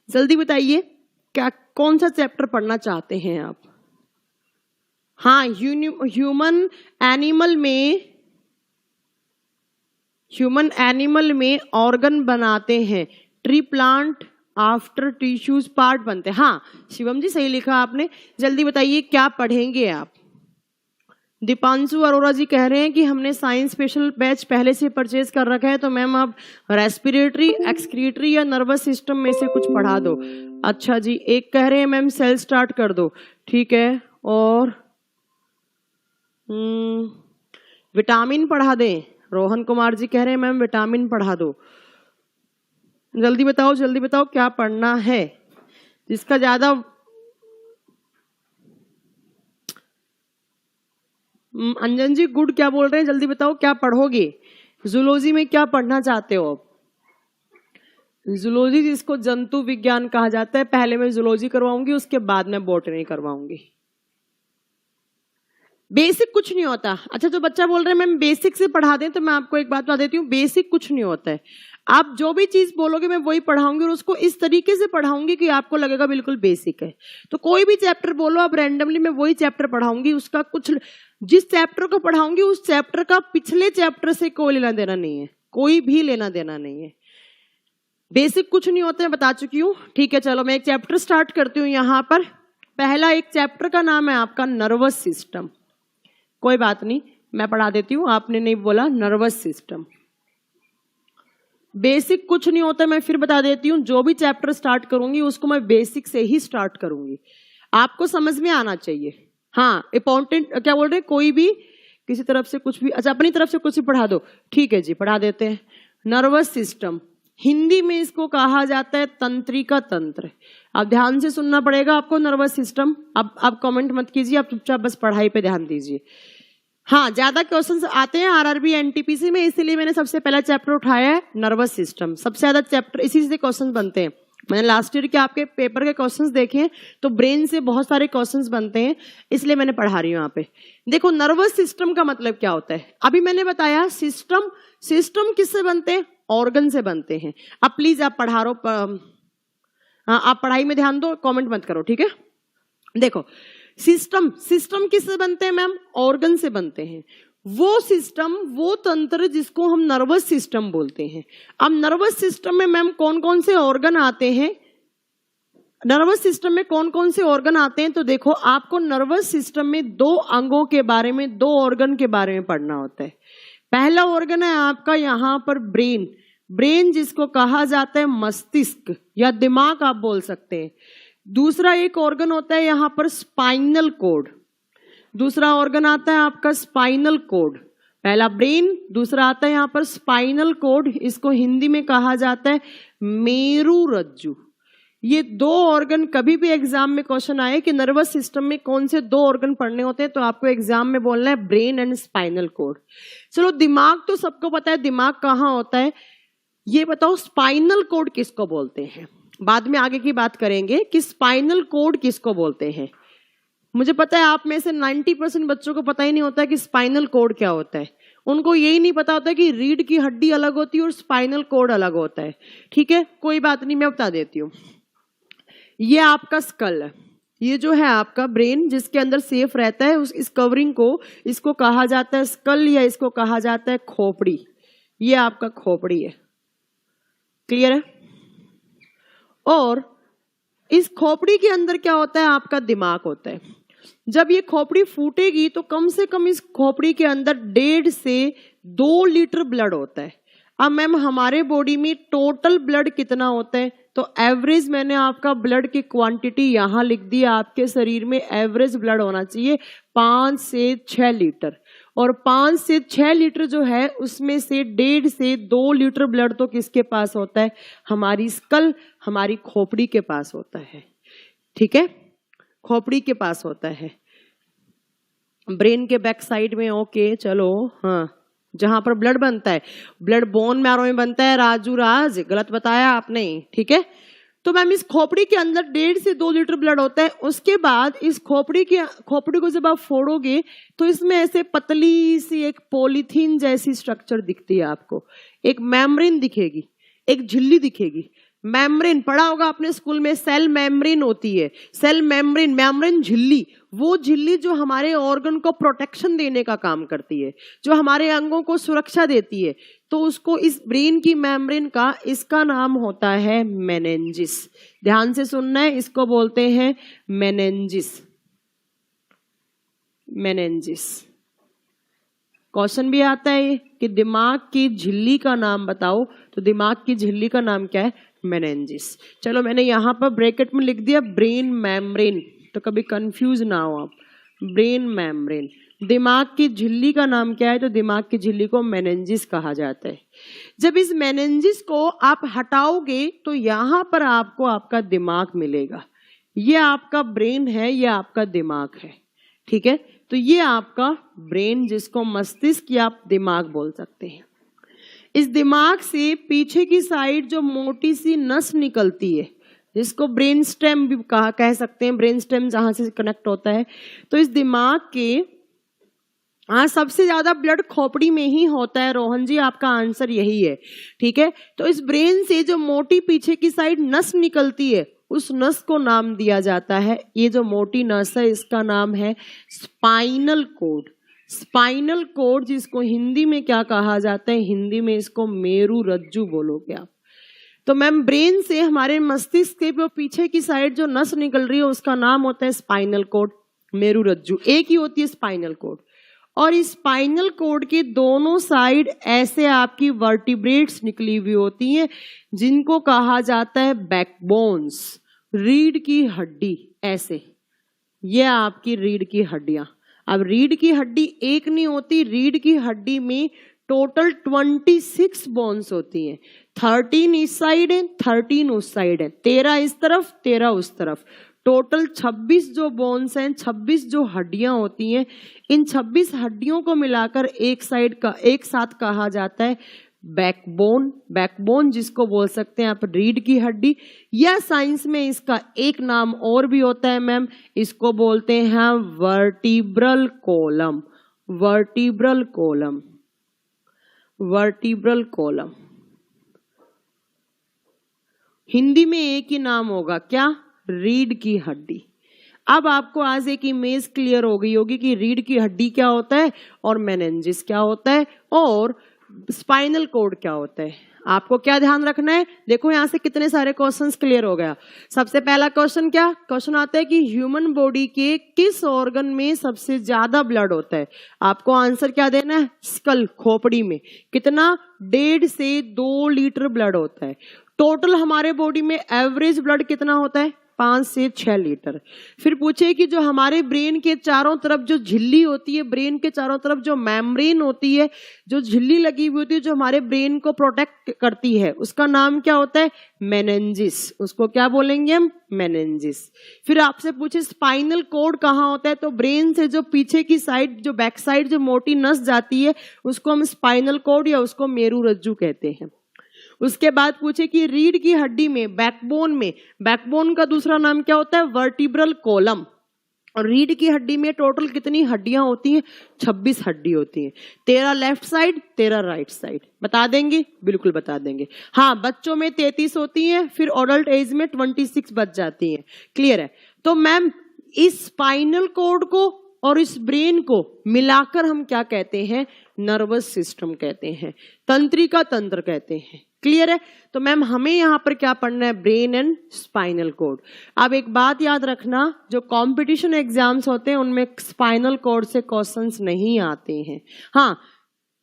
जल्दी बताइए, क्या कौन सा चैप्टर पढ़ना चाहते हैं आप? हाँ, ह्यूमन एनिमल में ऑर्गन बनाते हैं, tree plant after tissues part बनते हैं। हाँ शिवम जी, सही लिखा आपने। जल्दी बताइए क्या पढ़ेंगे आप? दीपांशु अरोरा जी कह रहे हैं कि हमने साइंस स्पेशल बैच पहले से परचेज कर रखा है, तो मैम आप रेस्पिरेटरी, एक्सक्रीटरी या नर्वस सिस्टम में से कुछ पढ़ा दो। अच्छा जी, एक कह रहे हैं मैम सेल स्टार्ट कर दो, ठीक है। और विटामिन पढ़ा दें, रोहन कुमार जी कह रहे हैं मैम विटामिन पढ़ा दो। जल्दी बताओ, जल्दी बताओ क्या पढ़ना है? जिसका ज्यादा अंजन जी गुड क्या बोल रहे हैं? जल्दी बताओ क्या पढ़ोगे? जूलॉजी में क्या पढ़ना चाहते हो आप? जूलॉजी जिसको जंतु विज्ञान कहा जाता है, पहले मैं जूलॉजी करवाऊंगी, उसके बाद मैं बॉटनी करवाऊंगी। बेसिक कुछ नहीं होता। अच्छा, जो बच्चा बोल रहे हैं मैम बेसिक से पढ़ा दें, तो मैं आपको एक बात बता देती हूँ, बेसिक कुछ नहीं होता है। आप जो भी चीज बोलोगे मैं वही पढ़ाऊंगी और उसको इस तरीके से पढ़ाऊंगी कि आपको लगेगा बिल्कुल बेसिक है। तो कोई भी चैप्टर बोलो आप, रैंडमली मैं वही चैप्टर पढ़ाऊंगी। उसका कुछ, जिस चैप्टर को पढ़ाऊंगी उस चैप्टर का पिछले चैप्टर से कोई लेना देना नहीं है, कोई भी लेना देना नहीं है। बेसिक कुछ नहीं होता है, बता चुकी हूँ। ठीक है, चलो मैं एक चैप्टर स्टार्ट करती हूँ। यहाँ पर पहला एक चैप्टर का नाम है आपका नर्वस सिस्टम। कोई बात नहीं, मैं पढ़ा देती हूँ, आपने नहीं बोला। नर्वस सिस्टम बेसिक कुछ नहीं होता, मैं फिर बता देती हूँ। जो भी चैप्टर स्टार्ट करूंगी उसको मैं बेसिक से ही स्टार्ट करूंगी, आपको समझ में आना चाहिए। हाँ, इंपॉर्टेंट क्या बोल रहे हैं? कोई भी किसी तरफ से कुछ भी, अच्छा अपनी तरफ से कुछ भी पढ़ा दो। ठीक है जी, पढ़ा देते हैं। नर्वस सिस्टम, हिंदी में इसको कहा जाता है तंत्रिका तंत्र। अब ध्यान से सुनना पड़ेगा आपको। नर्वस सिस्टम, अब आप कमेंट मत कीजिए, आप चुपचाप बस पढ़ाई पे ध्यान दीजिए। हाँ, ज्यादा क्वेश्चंस आते हैं आरआरबी एनटीपीसी में, इसलिए मैंने सबसे पहला चैप्टर उठाया है नर्वस सिस्टम। सबसे ज्यादा चैप्टर इसी से क्वेश्चन बनते हैं। मैंने लास्ट ईयर के आपके पेपर के क्वेश्चंस देखे हैं, तो ब्रेन से बहुत सारे क्वेश्चंस बनते हैं, इसलिए मैंने पढ़ा रही हूँ यहाँ पे। देखो, नर्वस सिस्टम का मतलब क्या होता है? अभी मैंने बताया सिस्टम किससे बनते हैं? ऑर्गन से बनते हैं। अब प्लीज आप पढ़ा रहे, आप पढ़ाई में ध्यान दो, कॉमेंट मत करो, ठीक है। देखो, सिस्टम किससे बनते हैं मैम? ऑर्गन से बनते हैं। वो सिस्टम, वो तंत्र जिसको हम नर्वस सिस्टम बोलते हैं। अब नर्वस सिस्टम में मैम कौन कौन से ऑर्गन आते हैं? नर्वस सिस्टम में कौन कौन से ऑर्गन आते हैं? तो देखो, आपको नर्वस सिस्टम में दो अंगों के बारे में, दो ऑर्गन के बारे में पढ़ना होता है। पहला ऑर्गन है आपका यहाँ पर ब्रेन जिसको कहा जाता है मस्तिष्क या दिमाग आप बोल सकते हैं। दूसरा एक ऑर्गन होता है यहाँ पर स्पाइनल कोड। दूसरा ऑर्गन आता है आपका स्पाइनल कोड। पहला ब्रेन, दूसरा आता है यहाँ पर स्पाइनल कोड। इसको हिंदी में कहा जाता है मेरुरज्जु। ये दो ऑर्गन, कभी भी एग्जाम में क्वेश्चन आए कि नर्वस सिस्टम में कौन से दो ऑर्गन पढ़ने होते हैं, तो आपको एग्जाम में बोलना है ब्रेन एंड स्पाइनल कोड। चलो, दिमाग तो सबको पता है, दिमाग कहाँ होता है। ये बताओ स्पाइनल कोड किसको बोलते हैं? बाद में आगे की बात करेंगे कि स्पाइनल कोड किसको बोलते हैं। मुझे पता है आप में से 90% बच्चों को पता ही नहीं होता है कि स्पाइनल कोड क्या होता है। उनको यही नहीं पता होता है कि रीढ़ की हड्डी अलग होती है और स्पाइनल कोड अलग होता है। ठीक है, कोई बात नहीं, मैं बता देती हूँ। ये आपका स्कल है, ये जो है आपका ब्रेन जिसके अंदर सेफ रहता है, इस कवरिंग को, इसको कहा जाता है स्कल या इसको कहा जाता है खोपड़ी। ये आपका खोपड़ी है, क्लियर है। और इस खोपड़ी के अंदर क्या होता है? आपका दिमाग होता है। जब ये खोपड़ी फूटेगी तो कम से कम इस खोपड़ी के अंदर 1.5 से 2 लीटर ब्लड होता है। अब मैम हमारे बॉडी में टोटल ब्लड कितना होता है? तो एवरेज मैंने आपका ब्लड की क्वांटिटी यहां लिख दी। आपके शरीर में एवरेज ब्लड होना चाहिए 5 से 6 लीटर। और 5 से 6 लीटर जो है उसमें से 1.5 से 2 लीटर ब्लड तो किसके पास होता है? हमारी स्कल, हमारी खोपड़ी के पास होता है। ठीक है, खोपड़ी के पास होता है, ब्रेन के बैक साइड में। ओके, चलो, हाँ जहां पर ब्लड बनता है, ब्लड बोन मैरो में बनता है। राजू राज, गलत बताया आपने, ठीक है। तो मैम इस खोपड़ी के अंदर 1.5 से 2 लीटर ब्लड होता है। उसके बाद इस खोपड़ी को जब आप फोड़ोगे तो इसमें ऐसे पतली सी एक पॉलीथीन जैसी स्ट्रक्चर दिखती है आपको, एक मेम्ब्रेन दिखेगी, एक झिल्ली दिखेगी। मेम्ब्रेन पढ़ा होगा आपने स्कूल में, सेल मेम्ब्रेन होती है, सेल मेम्ब्रेन, मेम्ब्रेन झिल्ली, वो झिल्ली जो हमारे ऑर्गन को प्रोटेक्शन देने का काम करती है, जो हमारे अंगों को सुरक्षा देती है। तो उसको, इस ब्रेन की मेम्ब्रेन का, इसका नाम होता है मेनिंजिस। ध्यान से सुनना है, इसको बोलते हैं मेनिंजिस। मेनिंजिस क्वेश्चन भी आता है कि दिमाग की झिल्ली का नाम बताओ, तो दिमाग की झिल्ली का नाम क्या है? मेनिंजिस। चलो मैंने यहां पर ब्रैकेट में लिख दिया ब्रेन मेम्ब्रेन, तो कभी कंफ्यूज ना हो आप। ब्रेन मेम्ब्रेन, दिमाग की झिल्ली का नाम क्या है? तो दिमाग की झिल्ली को मेनिंजिस कहा जाता है। जब इस मेनिंजिस को आप हटाओगे तो यहां पर आपको आपका दिमाग मिलेगा। ये आपका ब्रेन है, ये आपका दिमाग है, ठीक है। तो ये आपका ब्रेन, जिसको मस्तिष्क या आप दिमाग बोल सकते हैं। इस दिमाग से पीछे की साइड जो मोटी सी नस निकलती है, जिसको ब्रेन स्टेम भी कह सकते हैं, ब्रेन स्टेम जहां से कनेक्ट होता है। तो इस दिमाग के सबसे ज्यादा ब्लड खोपड़ी में ही होता है। रोहन जी, आपका आंसर यही है, ठीक है। तो इस ब्रेन से जो मोटी पीछे की साइड नस निकलती है, उस नस को नाम दिया जाता है, ये जो मोटी नस है इसका नाम है स्पाइनल कोड। स्पाइनल कोड, जिसको हिंदी में क्या कहा जाता है? हिंदी में इसको मेरू रज्जू बोलोगे आप। तो मैम ब्रेन से हमारे मस्तिष्क के पीछे की साइड जो नस निकल रही है उसका नाम होता है स्पाइनल कोड, मेरू रज्जू, एक ही होती है स्पाइनल कोड। और इस स्पाइनल कोड के दोनों साइड ऐसे आपकी वर्टिब्रेट्स निकली हुई होती हैं, जिनको कहा जाता है बैकबोन्स, रीढ़ की हड्डी। ऐसे ये आपकी रीढ़ की हड्डियां। अब रीढ़ की हड्डी एक नहीं होती, रीढ़ की हड्डी में टोटल 26 बोन्स होती हैं। 13 इस साइड है, 13 उस साइड है, 13 इस तरफ, 13 उस तरफ। टोटल 26 जो बोन्स हैं, 26 जो हड्डियां होती हैं, इन 26 हड्डियों को मिलाकर एक साथ कहा जाता है बैकबोन। बैकबोन जिसको बोल सकते हैं आप रीढ़ की हड्डी, या साइंस में इसका एक नाम और भी होता है मैम, इसको बोलते हैं vertebral column. Vertebral column, vertebral column. Hindi में एक ही नाम होगा, क्या? रीढ़ की हड्डी। अब आपको आज एक इमेज क्लियर हो गई होगी कि रीढ़ की हड्डी क्या होता है और मेनिंजिस क्या होता है और स्पाइनल कोड क्या होता है। आपको क्या ध्यान रखना है? देखो यहां से कितने सारे क्वेश्चंस क्लियर हो गया। सबसे पहला क्वेश्चन क्या क्वेश्चन आता है कि ह्यूमन बॉडी के किस ऑर्गन में सबसे ज्यादा ब्लड होता है? आपको आंसर क्या देना है? स्कल, खोपड़ी में कितना? 1.5 से 2 लीटर ब्लड होता है। टोटल हमारे बॉडी में एवरेज ब्लड कितना होता है? 5 से 6 लीटर। फिर पूछे कि जो हमारे ब्रेन के चारों तरफ जो झिल्ली होती है, ब्रेन के चारों तरफ जो मेम्ब्रेन होती है, जो झिल्ली लगी हुई होती है, जो हमारे ब्रेन को प्रोटेक्ट करती है, उसका नाम क्या होता है? मेनिंजिस। उसको क्या बोलेंगे हम? मेनिंजिस। फिर आपसे पूछे स्पाइनल कोड कहाँ होता है, तो ब्रेन से जो पीछे की साइड, जो बैक साइड जो मोटी नस जाती है, उसको हम स्पाइनल कोड या उसको मेरू रज्जू कहते हैं। उसके बाद पूछे कि रीढ़ की हड्डी में, बैकबोन में, बैकबोन का दूसरा नाम क्या होता है? Vertebral column. और रीढ़ की हड्डी में टोटल कितनी हड्डियां होती हैं? 26 हड्डी होती हैं। 13 लेफ्ट साइड, 13 राइट साइड। बता देंगे? बिल्कुल बता देंगे। हाँ, बच्चों में 33 होती हैं, फिर एडल्ट एज में 26 बच जाती हैं। क्लियर है? तो मैम इस स्पाइनल कोड को और इस ब्रेन को मिलाकर हम क्या कहते हैं? नर्वस सिस्टम कहते हैं, तंत्रिका तंत्र कहते हैं। क्लियर है? तो मैम हमें यहां पर क्या पढ़ना है? Brain and spinal cord. अब एक बात याद रखना, जो कंपटीशन एग्जाम्स होते हैं उनमें स्पाइनल कोड से क्वेश्चंस नहीं आते हैं। हाँ,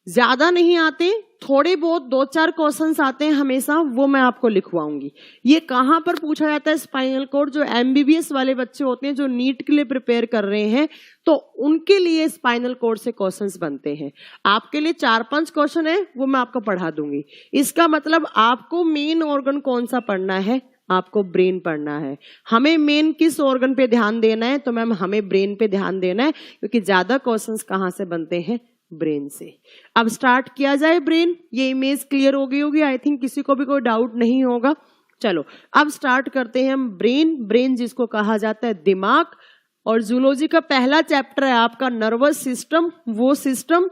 ज्यादा नहीं आते, थोड़े बहुत 2-4 क्वेश्चंस आते हैं हमेशा, वो मैं आपको लिखवाऊंगी। ये कहां पर पूछा जाता है स्पाइनल कोड? जो एमबीबीएस वाले बच्चे होते हैं, जो नीट के लिए प्रिपेयर कर रहे हैं, तो उनके लिए स्पाइनल कोड से क्वेश्चंस बनते हैं। आपके लिए 4-5 क्वेश्चन है, वो मैं आपको पढ़ा दूंगी। इसका मतलब आपको मेन ऑर्गन कौन सा पढ़ना है? आपको ब्रेन पढ़ना है। हमें मेन किस ऑर्गन पे ध्यान देना है? तो मैम हमें ब्रेन पे ध्यान देना है, क्योंकि ज्यादा क्वेश्चंस कहां से बनते हैं? ब्रेन से। अब स्टार्ट किया जाए ब्रेन। ये इमेज क्लियर हो गई होगी, आई थिंक किसी को भी कोई डाउट नहीं होगा। चलो अब स्टार्ट करते हैं हम ब्रेन। ब्रेन जिसको कहा जाता है दिमाग, और जूलॉजी का पहला चैप्टर है आपका नर्वस सिस्टम। वो सिस्टम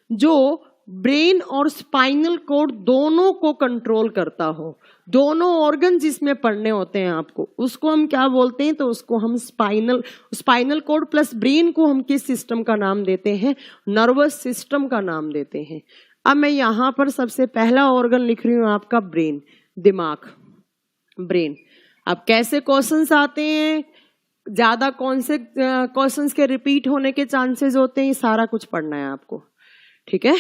जो ब्रेन और स्पाइनल कोड दोनों को कंट्रोल करता हो, दोनों ऑर्गन जिसमें पढ़ने होते हैं आपको, उसको हम क्या बोलते हैं? तो उसको हम स्पाइनल कोड प्लस ब्रेन को हम किस सिस्टम का नाम देते हैं? नर्वस सिस्टम का नाम देते हैं। अब मैं यहां पर सबसे पहला ऑर्गन लिख रही हूं आपका ब्रेन, दिमाग, ब्रेन। अब कैसे क्वेश्चंस आते हैं, ज्यादा कौन से क्वेश्चंस के रिपीट होने के चांसेस होते हैं, सारा कुछ पढ़ना है आपको, ठीक है।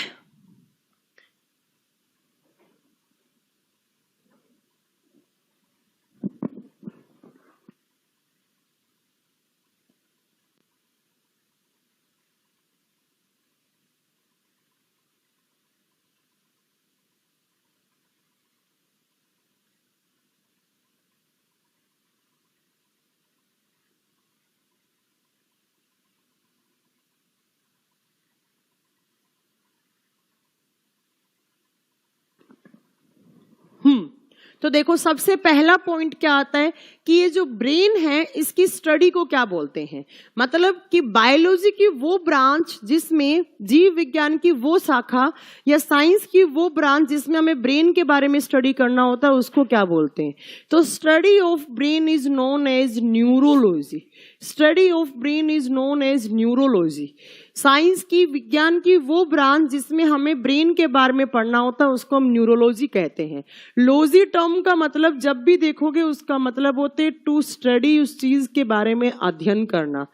तो देखो सबसे पहला पॉइंट क्या आता है कि ये जो ब्रेन है इसकी स्टडी को क्या बोलते हैं? मतलब कि बायोलॉजी की वो ब्रांच जिसमें, जीव विज्ञान की वो शाखा या साइंस की वो ब्रांच जिसमें हमें ब्रेन के बारे में स्टडी करना होता है, उसको क्या बोलते हैं? तो study of brain is known as neurology. Study of brain is known as neurology. Science की, विज्ञान की वो ब्रांच जिसमें हमें ब्रेन के बारे में पढ़ना होता है उसको हम न्यूरोलॉजी कहते हैं। लॉजी टर्म का मतलब जब भी देखोगे उसका मतलब होते है टू स्टडी, उस चीज के बारे में अध्ययन करना।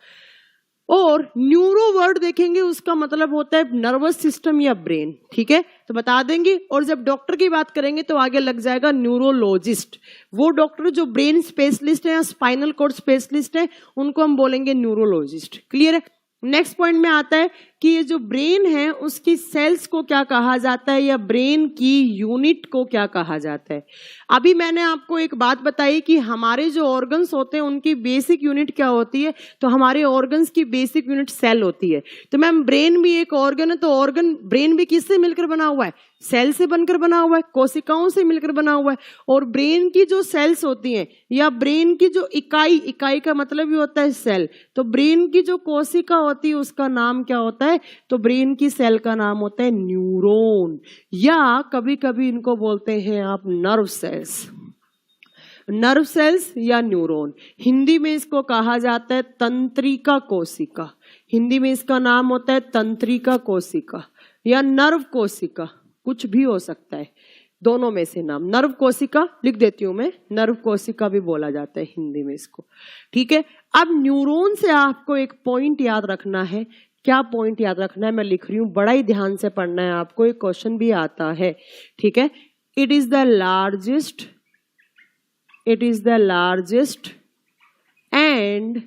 और न्यूरो वर्ड देखेंगे उसका मतलब होता है नर्वस सिस्टम या ब्रेन, ठीक है, तो बता देंगे। और जब डॉक्टर की बात करेंगे तो आगे लग जाएगा न्यूरोलॉजिस्ट। वो डॉक्टर जो ब्रेन स्पेशलिस्ट है या स्पाइनल कॉर्ड स्पेशलिस्ट है उनको हम बोलेंगे न्यूरोलॉजिस्ट। क्लियर है। नेक्स्ट पॉइंट में आता है कि ये जो ब्रेन है उसकी सेल्स को क्या कहा जाता है या ब्रेन की यूनिट को क्या कहा जाता है। अभी मैंने आपको एक बात बताई कि हमारे जो ऑर्गन्स होते हैं उनकी बेसिक यूनिट क्या होती है, तो हमारे ऑर्गन्स की बेसिक यूनिट सेल होती है। तो मैम ब्रेन भी एक ऑर्गन है, तो ऑर्गन ब्रेन भी किससे मिलकर बना हुआ है? सेल से बनकर बना हुआ है, कोशिकाओं से मिलकर बना हुआ है। और ब्रेन की जो सेल्स होती हैं या ब्रेन की जो इकाई का मतलब ही होता है सेल, तो ब्रेन की जो कोशिका होती है उसका नाम क्या होता है? तो ब्रेन की सेल का नाम होता है न्यूरॉन, या कभी कभी इनको बोलते हैं आप नर्व सेल्स। नर्व सेल्स या न्यूरॉन, हिंदी में इसको कहा जाता है तंत्रिका कोशिका। हिंदी में इसका नाम होता है तंत्रिका कोशिका या नर्व कोशिका, कुछ भी हो सकता है, दोनों में से नाम। नर्व कोशिका लिख देती हूं मैं, नर्व कोशिका भी बोला जाता है हिंदी में इसको, ठीक है। अब न्यूरॉन से आपको एक पॉइंट याद रखना है। क्या पॉइंट याद रखना है? मैं लिख रही हूं, बड़ा ही ध्यान से पढ़ना है आपको, एक क्वेश्चन भी आता है, ठीक है। It is the largest and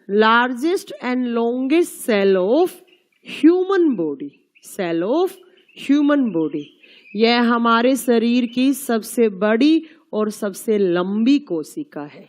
largest and longest cell of human body। यह हमारे शरीर की सबसे बड़ी और सबसे लंबी कोशिका है।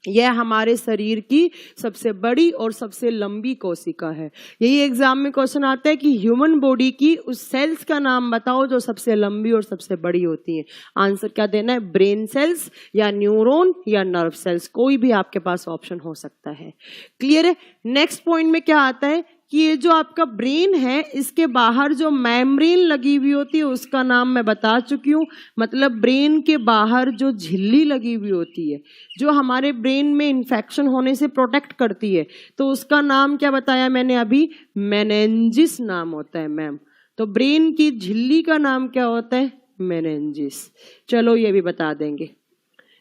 यह हमारे शरीर की सबसे बड़ी और सबसे लंबी कोशिका है। यही एग्जाम में क्वेश्चन आता है कि ह्यूमन बॉडी की उस सेल्स का नाम बताओ जो सबसे लंबी और सबसे बड़ी होती है। आंसर क्या देना है? ब्रेन सेल्स या न्यूरॉन या नर्व सेल्स, कोई भी आपके पास ऑप्शन हो सकता है। क्लियर है। नेक्स्ट पॉइंट में क्या आता है कि ये जो आपका ब्रेन है इसके बाहर जो मेम्ब्रेन लगी हुई होती है उसका नाम मैं बता चुकी हूँ। मतलब ब्रेन के बाहर जो झिल्ली लगी हुई होती है जो हमारे ब्रेन में इन्फेक्शन होने से प्रोटेक्ट करती है, तो उसका नाम क्या बताया मैंने अभी? मेनिंजिस नाम होता है मैम। तो ब्रेन की झिल्ली का नाम क्या होता है? मेनिंजिस। चलो ये भी बता देंगे।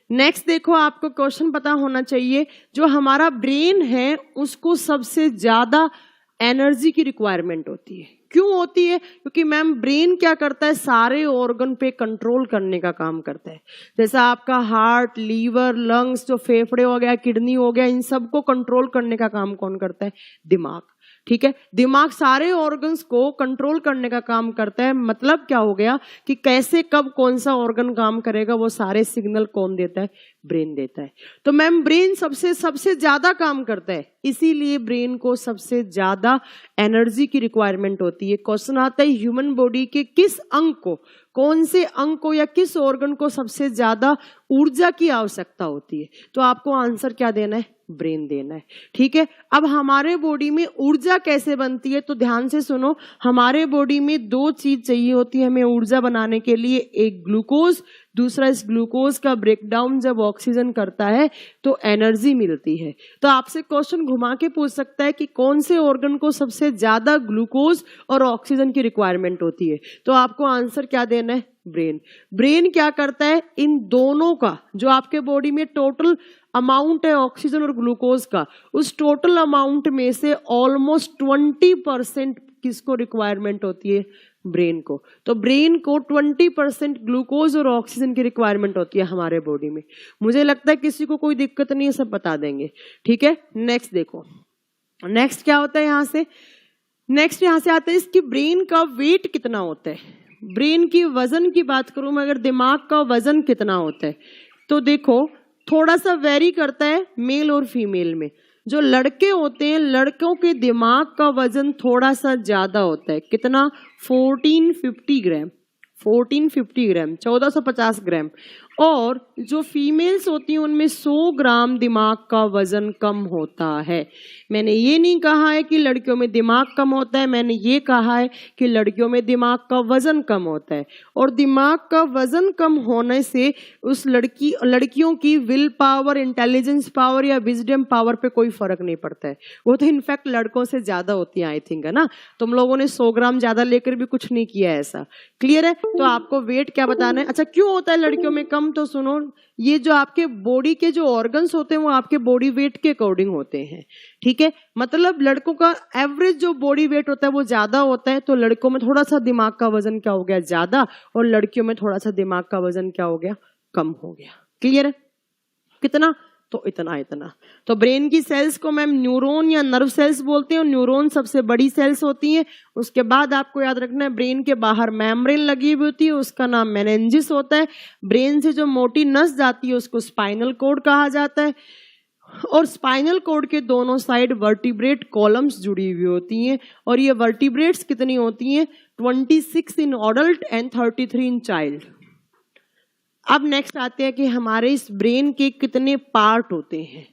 नेक्स्ट देखो, आपको क्वेश्चन पता होना चाहिए, जो हमारा ब्रेन है उसको सबसे ज्यादा एनर्जी की रिक्वायरमेंट होती है। क्यों होती है? क्योंकि मैम ब्रेन क्या करता है? सारे ऑर्गन पे कंट्रोल करने का काम करता है। जैसा आपका हार्ट, लीवर, लंग्स, जो फेफड़े हो गया, किडनी हो गया, इन सबको कंट्रोल करने का काम कौन करता है? दिमाग। ठीक है, दिमाग सारे ऑर्गन्स को कंट्रोल करने का काम करता है। मतलब क्या हो गया कि कैसे कब कौन सा ऑर्गन काम करेगा वो सारे सिग्नल कौन देता है? ब्रेन देता है। तो मैम ब्रेन सबसे ज्यादा काम करता है, इसीलिए ब्रेन को सबसे ज्यादा एनर्जी की रिक्वायरमेंट होती है। क्वेश्चन आता है ह्यूमन बॉडी के किस अंग को, कौन से अंग को या किस ऑर्गन को सबसे ज्यादा ऊर्जा की आवश्यकता होती है? तो आपको आंसर क्या देना है? ब्रेन देना है। ठीक है, अब हमारे बॉडी में ऊर्जा कैसे बनती है? तो ध्यान से सुनो, हमारे बॉडी में दो चीज चाहिए होती है हमें ऊर्जा बनाने के लिए, एक ग्लूकोज, दूसरा इस ग्लूकोज का ब्रेकडाउन जब ऑक्सीजन करता है तो एनर्जी मिलती है। तो आपसे क्वेश्चन घुमा के पूछ सकता है कि कौन से ऑर्गन को सबसे ज्यादा ग्लूकोज और ऑक्सीजन की रिक्वायरमेंट होती है? तो आपको आंसर क्या देना है? ब्रेन। ब्रेन क्या करता है? इन दोनों का जो आपके बॉडी में टोटल अमाउंट है ऑक्सीजन और ग्लूकोज का, उस टोटल अमाउंट में से ऑलमोस्ट 20% किसको रिक्वायरमेंट होती है? ब्रेन को। तो ब्रेन को 20% ग्लूकोज और ऑक्सीजन की रिक्वायरमेंट होती है हमारे बॉडी में। मुझे लगता है किसी को कोई दिक्कत नहीं है, सब बता देंगे। ठीक है, नेक्स्ट देखो, नेक्स्ट क्या होता है यहाँ से? नेक्स्ट यहाँ से आता है इसकी ब्रेन का वेट कितना होता है। ब्रेन की वजन की बात करूं मैं, अगर दिमाग का वजन कितना होता है तो देखो थोड़ा सा वेरी करता है मेल और फीमेल में। जो लड़के होते हैं, लड़कों के दिमाग का वजन थोड़ा सा ज्यादा होता है। कितना? 1450 ग्राम, 1450 ग्राम, 1450 ग्राम। और जो फीमेल्स होती हैं उनमें 100 ग्राम दिमाग का वजन कम होता है। मैंने ये नहीं कहा है कि लड़कियों में दिमाग कम होता है, मैंने ये कहा है कि लड़कियों में दिमाग का वजन कम होता है। और दिमाग का वजन कम होने से उस लड़कियों की विल पावर, इंटेलिजेंस पावर या विजडम पावर पे कोई फर्क नहीं पड़ता है। वो तो इनफैक्ट लड़कों से ज्यादा होती है, आई थिंक, है ना। तुम लोगों ने 100 ग्राम ज्यादा लेकर भी कुछ नहीं किया ऐसा। क्लियर है? तो आपको वेट क्या बताना है? अच्छा, क्यों होता है लड़कियों में कम? तो सुनो, ये जो आपके बॉडी के जो ऑर्गन्स होते हैं वो आपके बॉडी वेट के अकॉर्डिंग होते हैं। ठीक है, मतलब लड़कों का एवरेज जो बॉडी वेट होता है वो ज्यादा होता है, तो लड़कों में थोड़ा सा दिमाग का वजन क्या हो गया? ज्यादा। और लड़कियों में थोड़ा सा दिमाग का वजन क्या हो गया? कम हो गया। क्लियर है? कितना? तो इतना। तो ब्रेन की सेल्स को मैम न्यूरॉन या नर्व सेल्स बोलते हैं, और न्यूरॉन सबसे बड़ी सेल्स होती हैं। उसके बाद आपको याद रखना है ब्रेन के बाहर मेम्ब्रेन लगी हुई होती है, उसका नाम मेनिंजिस होता है। ब्रेन से जो मोटी नस जाती है उसको स्पाइनल कोड कहा जाता है। और स्पाइनल कोड के दोनों साइड वर्टिब्रेट कॉलम्स जुड़ी हुई होती हैं। और ये वर्टिब्रेट्स कितनी होती हैं? 26 in adult and 33 in child. अब नेक्स्ट आते हैं कि हमारे इस ब्रेन के कितने पार्ट होते हैं।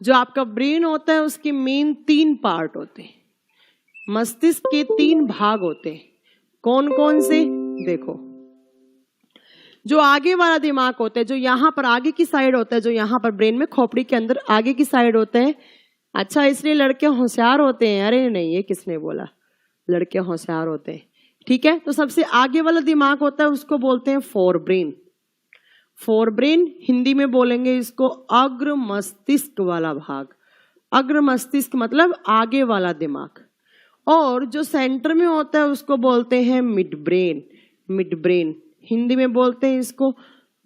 जो आपका ब्रेन होता है उसके मेन 3 पार्ट होते हैं। मस्तिष्क के 3 भाग होते हैं। कौन कौन से? देखो, जो आगे वाला दिमाग होता है, जो यहाँ पर आगे की साइड होता है, जो यहाँ पर ब्रेन में खोपड़ी के अंदर आगे की साइड होता है। अच्छा, इसलिए लड़के होशियार होते हैं? अरे नहीं, ये किसने बोला? लड़के होशियार होते हैं। ठीक है, तो सबसे आगे वाला दिमाग होता है उसको बोलते हैं fore brain. Fore brain Hindi में बोलेंगे इसको अग्र मस्तिष्क वाला भाग। अग्र मस्तिष्क मतलब आगे वाला दिमाग। और जो सेंटर में होता है उसको बोलते हैं mid brain. Mid brain Hindi में बोलते हैं इसको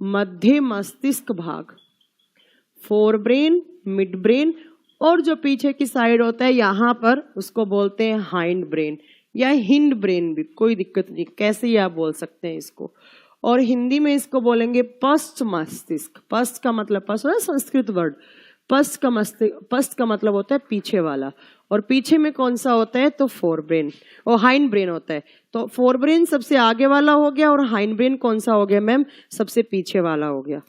मध्य मस्तिष्क भाग। फोर ब्रेन, मिड ब्रेन, और जो पीछे की साइड होता है यहाँ पर उसको बोलते हैं हाइंड ब्रेन या हिंड ब्रेन भी, कोई दिक्कत नहीं, कैसे ही आप बोल सकते हैं इसको। और हिंदी में इसको बोलेंगे पश्च मस्तिष्क। पश्च का मतलब, पश्च है संस्कृत वर्ड, पश्च का मतलब होता है पीछे वाला। और पीछे में कौन सा होता है? तो फोर ब्रेन और हाइंड ब्रेन होता है। तो फोर ब्रेन सबसे आगे वाला हो गया और हाइंड ब्रेन कौन सा हो गया मैम? सबसे पीछे वाला हो गया।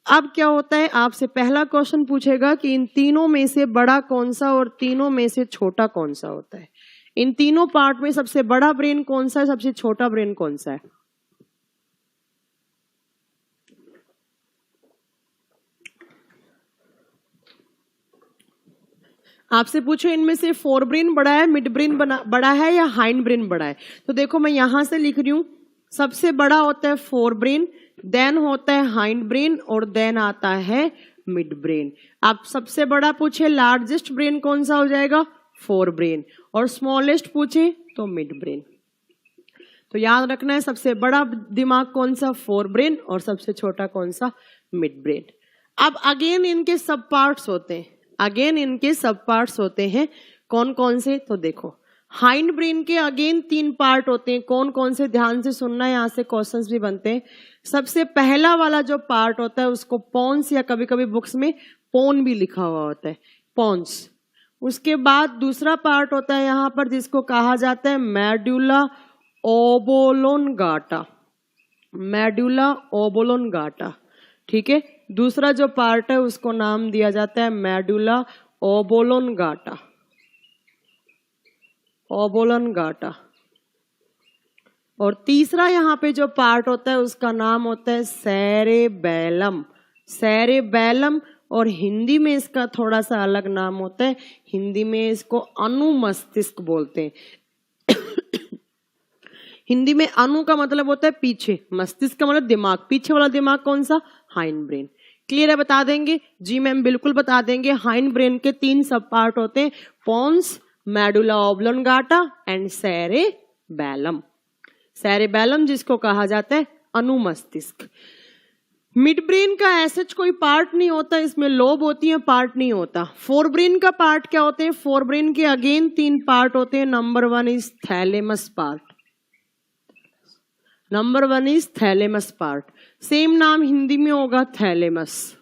अब क्या होता है, आपसे पहला क्वेश्चन पूछेगा कि इन तीनों में से बड़ा कौन सा और तीनों में से छोटा कौन सा होता है। इन तीनों पार्ट में सबसे बड़ा ब्रेन कौन सा है, सबसे छोटा ब्रेन कौन सा है? आपसे पूछो इनमें से फोर ब्रेन बड़ा है, मिड ब्रेन बड़ा है या हाइंड ब्रेन बड़ा है? तो देखो मैं यहां से लिख रही हूं, सबसे बड़ा होता है फोर ब्रेन, देन होता है हाइंड ब्रेन और देन आता है मिड ब्रेन। आप सबसे बड़ा पूछे लार्जेस्ट ब्रेन कौन सा हो जाएगा? Fore brain. और स्मॉलेस्ट पूछे तो मिड ब्रेन। तो याद रखना है सबसे बड़ा दिमाग कौन सा? Fore brain. और सबसे छोटा कौन सा? Mid brain. अब अगेन इनके सब पार्ट्स होते हैं, अगेन इनके सब पार्ट्स होते हैं। कौन कौन से? तो देखो, हाइंड ब्रेन के अगेन 3 पार्ट होते हैं। कौन कौन से? ध्यान से सुनना, यहाँ से क्वेश्चंस भी बनते हैं। सबसे पहला वाला जो पार्ट होता है उसको पोन्स, या कभी कभी बुक्स में पोन भी लिखा हुआ होता है, पोन्स। उसके बाद दूसरा पार्ट होता है यहाँ पर जिसको कहा जाता है मेडुला ओबलोंगाटा, मेडुला ओबलोंगाटा। ठीक है, दूसरा जो पार्ट है उसको नाम दिया जाता है मेडुला ओबलोंगाटा, ओबलोंगाटा। और तीसरा यहाँ पे जो पार्ट होता है उसका नाम होता है सेरेबेलम, सेरेबेलम। और हिंदी में इसका थोड़ा सा अलग नाम होता है, हिंदी में इसको अनुमस्तिष्क बोलते हैं। हिंदी में अनु का मतलब होता है पीछे, मस्तिष्क का मतलब दिमाग, पीछे वाला दिमाग कौन सा? Hind brain. क्लियर है? बता देंगे? जी मैम बिल्कुल बता देंगे। हाइंड ब्रेन के 3 सब पार्ट होते हैं, pons, medulla oblongata and cerebellum. Cerebellum जिसको कहा जाता है अनुमस्तिष्क। मिड ब्रेन का ऐसा कोई पार्ट नहीं होता, इसमें लोब होती है, पार्ट नहीं होता। फोर ब्रेन का पार्ट क्या होते हैं? फोर ब्रेन के अगेन 3 पार्ट होते हैं। Number 1 is thalamus part, number 1 is thalamus part, same नाम हिंदी में होगा थैलेमस,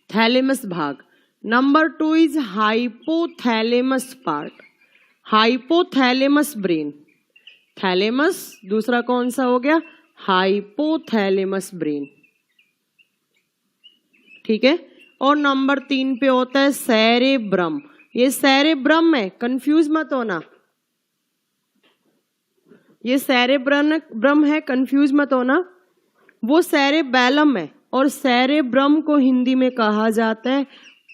थैलेमस भाग। Number 2 is hypothalamus part, hypothalamus brain, thalamus. दूसरा कौन सा हो गया? Hypothalamus brain. ठीक है, और नंबर 3 पे होता है सेरेब्रम। ये सेरेब्रम है, कंफ्यूज मत होना, ये सेरेब्रम है, कंफ्यूज मत होना। वो सेरेबेलम है, और सेरेब्रम को हिंदी में कहा जाता है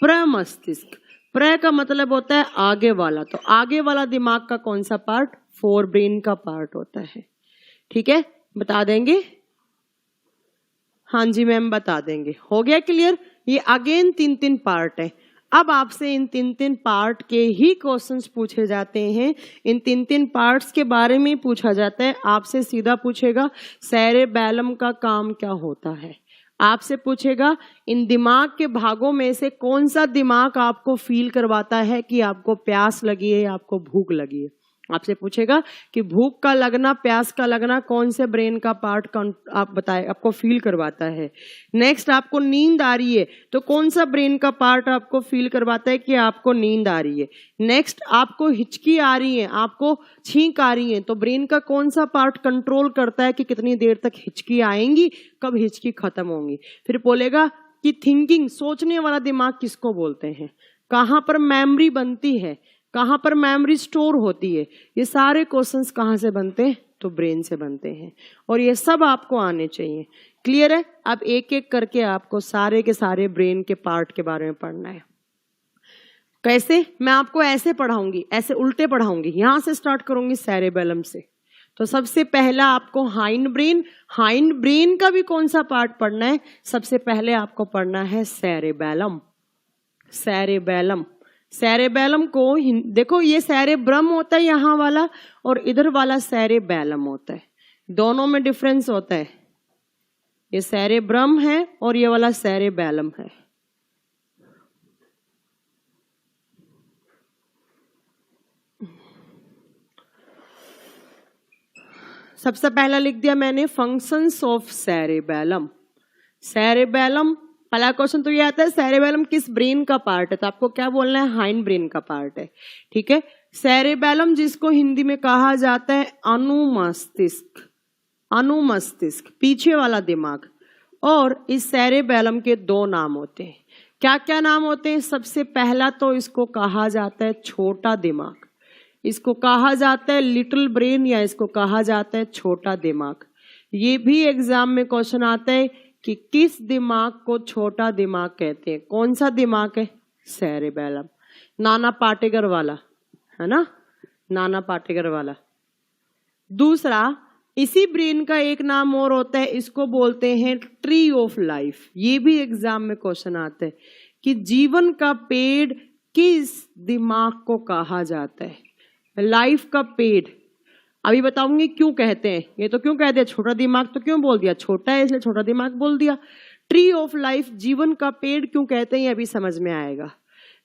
प्रमस्तिष्क। प्र का मतलब होता है आगे वाला, तो आगे वाला दिमाग का कौन सा पार्ट? फोर ब्रेन का पार्ट होता है। ठीक है, बता देंगे? हाँ जी मैम बता देंगे। हो गया क्लियर? ये अगेन 3 पार्ट है। अब आपसे इन 3 पार्ट के ही क्वेश्चंस पूछे जाते हैं, इन 3 पार्ट्स के बारे में पूछा जाता है। आपसे सीधा पूछेगा सेरेबेलम का काम क्या होता है, आपसे पूछेगा इन दिमाग के भागों में से कौन सा दिमाग आपको फील करवाता है कि आपको प्यास लगी है, आपको भूख लगी है। आपसे पूछेगा कि भूख का लगना, प्यास का लगना कौन से ब्रेन का पार्ट आप बताए आपको फील करवाता है। नेक्स्ट, आपको नींद आ रही है तो कौन सा ब्रेन का पार्ट आपको फील करवाता है कि आपको नींद आ रही है। नेक्स्ट, आपको हिचकी आ रही है, आपको छींक आ रही है, तो ब्रेन का कौन सा पार्ट कंट्रोल करता है कि कितनी देर तक हिचकी आएंगी, कब हिचकी खत्म होंगी। फिर बोलेगा कि थिंकिंग, सोचने वाला दिमाग किसको बोलते हैं, कहाँ पर मेमोरी बनती है, कहाँ पर मेमोरी स्टोर होती है। ये सारे क्वेश्चंस कहाँ से बनते हैं? तो ब्रेन से बनते हैं, और ये सब आपको आने चाहिए। क्लियर है? अब एक एक करके आपको सारे के सारे ब्रेन के पार्ट के बारे में पढ़ना है। कैसे? मैं आपको ऐसे पढ़ाऊंगी, ऐसे उल्टे पढ़ाऊंगी। यहां से स्टार्ट करूंगी सेरेबेलम से। तो सबसे पहला आपको हाइंड ब्रेन, हाइंड ब्रेन का भी कौन सा पार्ट पढ़ना है? सबसे पहले आपको पढ़ना है सेरेबेलम, सेरेबेलम। सेरेबेलम को देखो, ये सेरेब्रम होता है यहाँ वाला, और इधर वाला सेरेबेलम होता है, दोनों में डिफरेंस होता है। ये सेरेब्रम है और ये वाला सेरेबेलम है। सबसे पहला लिख दिया मैंने फंक्शंस ऑफ सेरेबेलम। सेरेबेलम, पहला क्वेश्चन तो ये आता है सेरेबेलम किस ब्रेन का पार्ट है, तो आपको क्या बोलना है? हाइंड ब्रेन का पार्ट है। ठीक है, सेरेबेलम जिसको हिंदी में कहा जाता है अनुमस्तिष्क, अनुमस्तिष्क पीछे वाला दिमाग। और इस सेरेबेलम के 2 नाम होते हैं। क्या क्या नाम होते हैं? सबसे पहला तो इसको कहा जाता है छोटा दिमाग, इसको कहा जाता है लिटिल ब्रेन, या इसको कहा जाता है छोटा दिमाग। ये भी एग्जाम में क्वेश्चन आता है कि किस दिमाग को छोटा दिमाग कहते हैं। कौन सा दिमाग है? सेरेबेलम, नाना पाटेकर वाला, है ना, नाना पाटेकर वाला। दूसरा, इसी ब्रेन का एक नाम और होता है, इसको बोलते हैं ट्री ऑफ लाइफ। ये भी एग्जाम में क्वेश्चन आता है कि जीवन का पेड़ किस दिमाग को कहा जाता है। लाइफ का पेड़ अभी बताऊंगी क्यों कहते हैं। ये तो क्यों कहते हैं, छोटा दिमाग तो क्यों बोल दिया, छोटा है इसलिए छोटा दिमाग बोल दिया। ट्री ऑफ लाइफ, जीवन का पेड़ क्यों कहते हैं, ये अभी समझ में आएगा।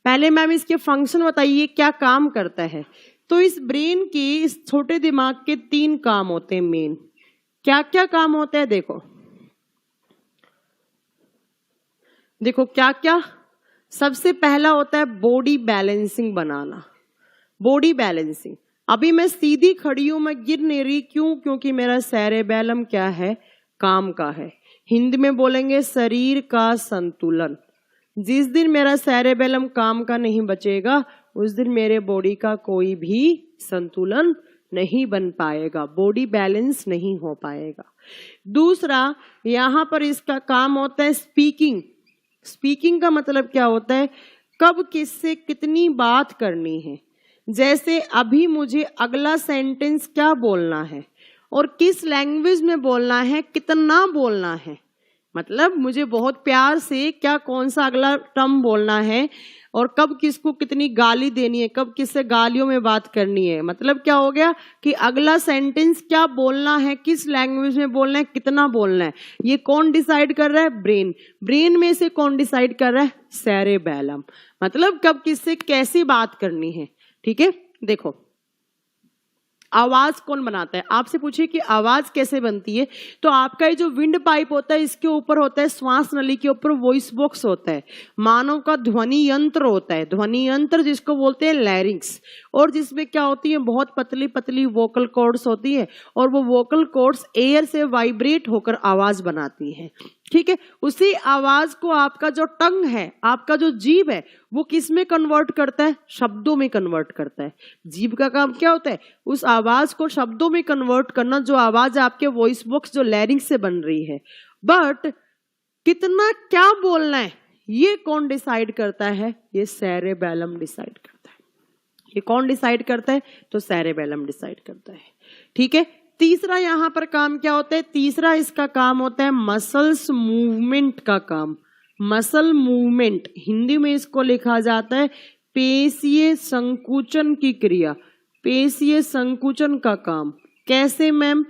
पहले मैम इसके फंक्शन बताइए, क्या काम करता है। तो इस ब्रेन के, इस छोटे दिमाग के 3 काम होते हैं मेन। क्या क्या काम होते हैं देखो, देखो क्या क्या। सबसे पहला होता है बॉडी बैलेंसिंग बनाना, बॉडी बैलेंसिंग। अभी मैं सीधी खड़ी हूं, मैं गिर नहीं रही, क्यों? क्योंकि मेरा सेरेबेलम क्या है, काम का है। हिंदी में बोलेंगे शरीर का संतुलन। जिस दिन मेरा सेरेबेलम काम का नहीं बचेगा, उस दिन मेरे बॉडी का कोई भी संतुलन नहीं बन पाएगा, बॉडी बैलेंस नहीं हो पाएगा। दूसरा, यहां पर इसका काम होता है स्पीकिंग। स्पीकिंग का मतलब क्या होता है, कब किससे कितनी बात करनी है। जैसे अभी मुझे अगला सेंटेंस क्या बोलना है और किस लैंग्वेज में बोलना है, कितना बोलना है। मतलब मुझे बहुत प्यार से क्या, कौन सा अगला टर्म बोलना है और कब किसको कितनी गाली देनी है, कब किससे गालियों में बात करनी है। मतलब क्या हो गया कि अगला सेंटेंस क्या बोलना है, किस लैंग्वेज में बोलना है, कितना बोलना है, ये कौन डिसाइड कर रहा है, ब्रेन। ब्रेन में से कौन डिसाइड कर रहा है, सेरेबेलम। मतलब कब किससे कैसी बात करनी है। ठीक है, देखो आवाज कौन बनाता है, आपसे पूछिए कि आवाज कैसे बनती है, तो आपका ये जो विंड पाइप होता है, इसके ऊपर होता है, श्वास नली के ऊपर वॉइस बॉक्स होता है, मानव का ध्वनि यंत्र होता है, ध्वनि यंत्र जिसको बोलते हैं लैरिंक्स, और जिसमें क्या होती है, बहुत पतली पतली वोकल कॉर्ड्स होती है, और वो वोकल कॉर्ड्स एयर से वाइब्रेट होकर आवाज बनाती है। ठीक है, उसी आवाज को आपका जो टंग है, आपका जो जीभ है, वो किस में कन्वर्ट करता है, शब्दों में कन्वर्ट करता है। जीभ का काम क्या होता है, उस आवाज को शब्दों में कन्वर्ट करना, जो आवाज आपके वॉइस बॉक्स जो लैरिंक्स से बन रही है। बट कितना क्या बोलना है, ये कौन डिसाइड करता है, ये सेरेबेलम डिसाइड करता है। ये कौन डिसाइड करता है, तो सेरेबेलम डिसाइड करता है। ठीक है, तीसरा यहां पर काम क्या होता है, तीसरा इसका काम होता है मसल्स मूवमेंट का काम। मसल मूवमेंट, हिंदी में इसको लिखा जाता है पेशीय संकुचन की क्रिया, पेशीय संकुचन का काम। कैसे मैम,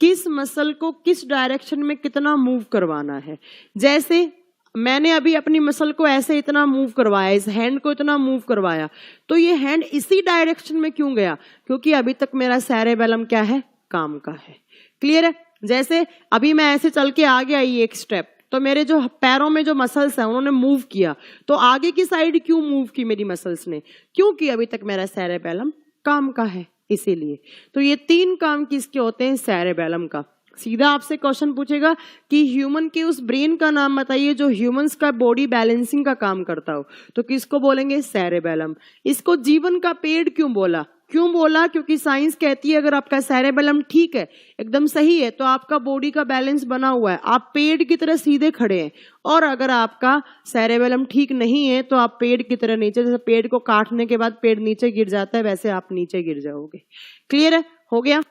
किस मसल को किस डायरेक्शन में कितना मूव करवाना है। जैसे मैंने अभी अपनी मसल को ऐसे इतना मूव करवाया, इस हैंड को इतना मूव करवाया, तो ये हैंड इसी डायरेक्शन में क्यों गया, क्योंकि अभी तक मेरा सेरेबेलम क्या है, काम का है। क्लियर है। जैसे अभी मैं ऐसे चल के आगे आई एक स्टेप, तो मेरे जो पैरों में जो मसल्स हैं उन्होंने मूव किया, तो आगे की साइड क्यों मूव की मेरी मसल्स ने, क्योंकि अभी तक मेरा सेरेबेलम काम का है, इसीलिए। तो ये 3 काम किसके होते हैं, सेरेबेलम का। सीधा आपसे क्वेश्चन पूछेगा कि ह्यूमन के उस ब्रेन का नाम बताइए जो ह्यूमंस का बॉडी बैलेंसिंग का काम करता हो, तो किसको बोलेंगे, सेरेबेलम। इसको जीवन का पेड़ क्यों बोला, क्यों बोला, क्योंकि साइंस कहती है अगर आपका सेरेबेलम ठीक है, एकदम सही है, तो आपका बॉडी का बैलेंस बना हुआ है, आप पेड़ की तरह सीधे खड़े हैं। और अगर आपका सेरेबेलम ठीक नहीं है, तो आप पेड़ की तरह नीचे, जैसे पेड़ को काटने के बाद पेड़ नीचे गिर जाता है, वैसे आप नीचे गिर जाओगे। क्लियर है, हो गया।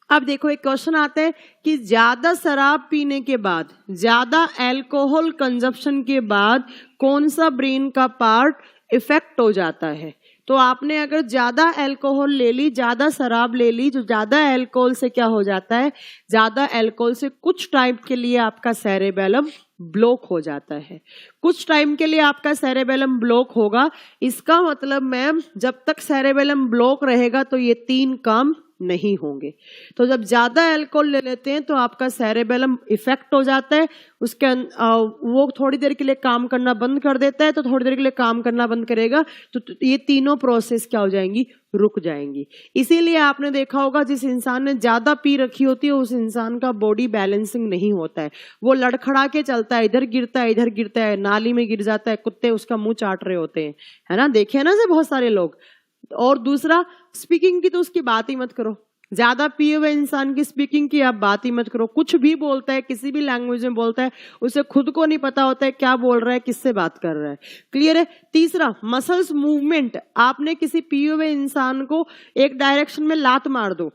अब देखो एक क्वेश्चन आता है कि ज्यादा शराब पीने के बाद, ज्यादा अल्कोहल कंजप्शन के बाद कौन सा ब्रेन का पार्ट इफेक्ट हो जाता है। तो आपने अगर ज्यादा अल्कोहल ले ली, ज्यादा शराब ले ली, जो ज्यादा अल्कोहल से क्या हो जाता है, ज्यादा अल्कोहल से कुछ टाइम के लिए आपका सेरेबेलम ब्लॉक हो जाता है। कुछ टाइम के लिए आपका सेरेबेलम ब्लॉक होगा। इसका मतलब मैम, जब तक सेरेबेलम ब्लॉक रहेगा तो ये 3 काम नहीं होंगे। तो जब ज्यादा अल्कोहल ले लेते हैं तो आपका सेरेबेलम इफेक्ट हो जाता है, उसके वो थोड़ी देर के लिए काम करना बंद कर देता है, तो थोड़ी देर के लिए काम करना बंद करेगा, तो ये तीनों प्रोसेस क्या हो जाएंगी, रुक जाएंगी। इसीलिए आपने देखा होगा जिस इंसान ने ज्यादा पी रखी होती है, उस इंसान का बॉडी बैलेंसिंग नहीं होता है, वो लड़खड़ा के चलता है, इधर गिरता है, इधर गिरता है, नाली में गिर जाता है, कुत्ते उसका मुंह चाट रहे होते हैं, है ना, देखे है ना से बहुत सारे लोग। और दूसरा, स्पीकिंग की तो उसकी बात ही मत करो, ज्यादा पिए हुए इंसान की स्पीकिंग की आप बात ही मत करो। कुछ भी बोलता है, किसी भी लैंग्वेज में बोलता है, उसे खुद को नहीं पता होता है क्या बोल रहा है, किससे बात कर रहा है। क्लियर है। तीसरा, मसल्स मूवमेंट। आपने किसी पिए हुए इंसान को एक डायरेक्शन में लात मार दो,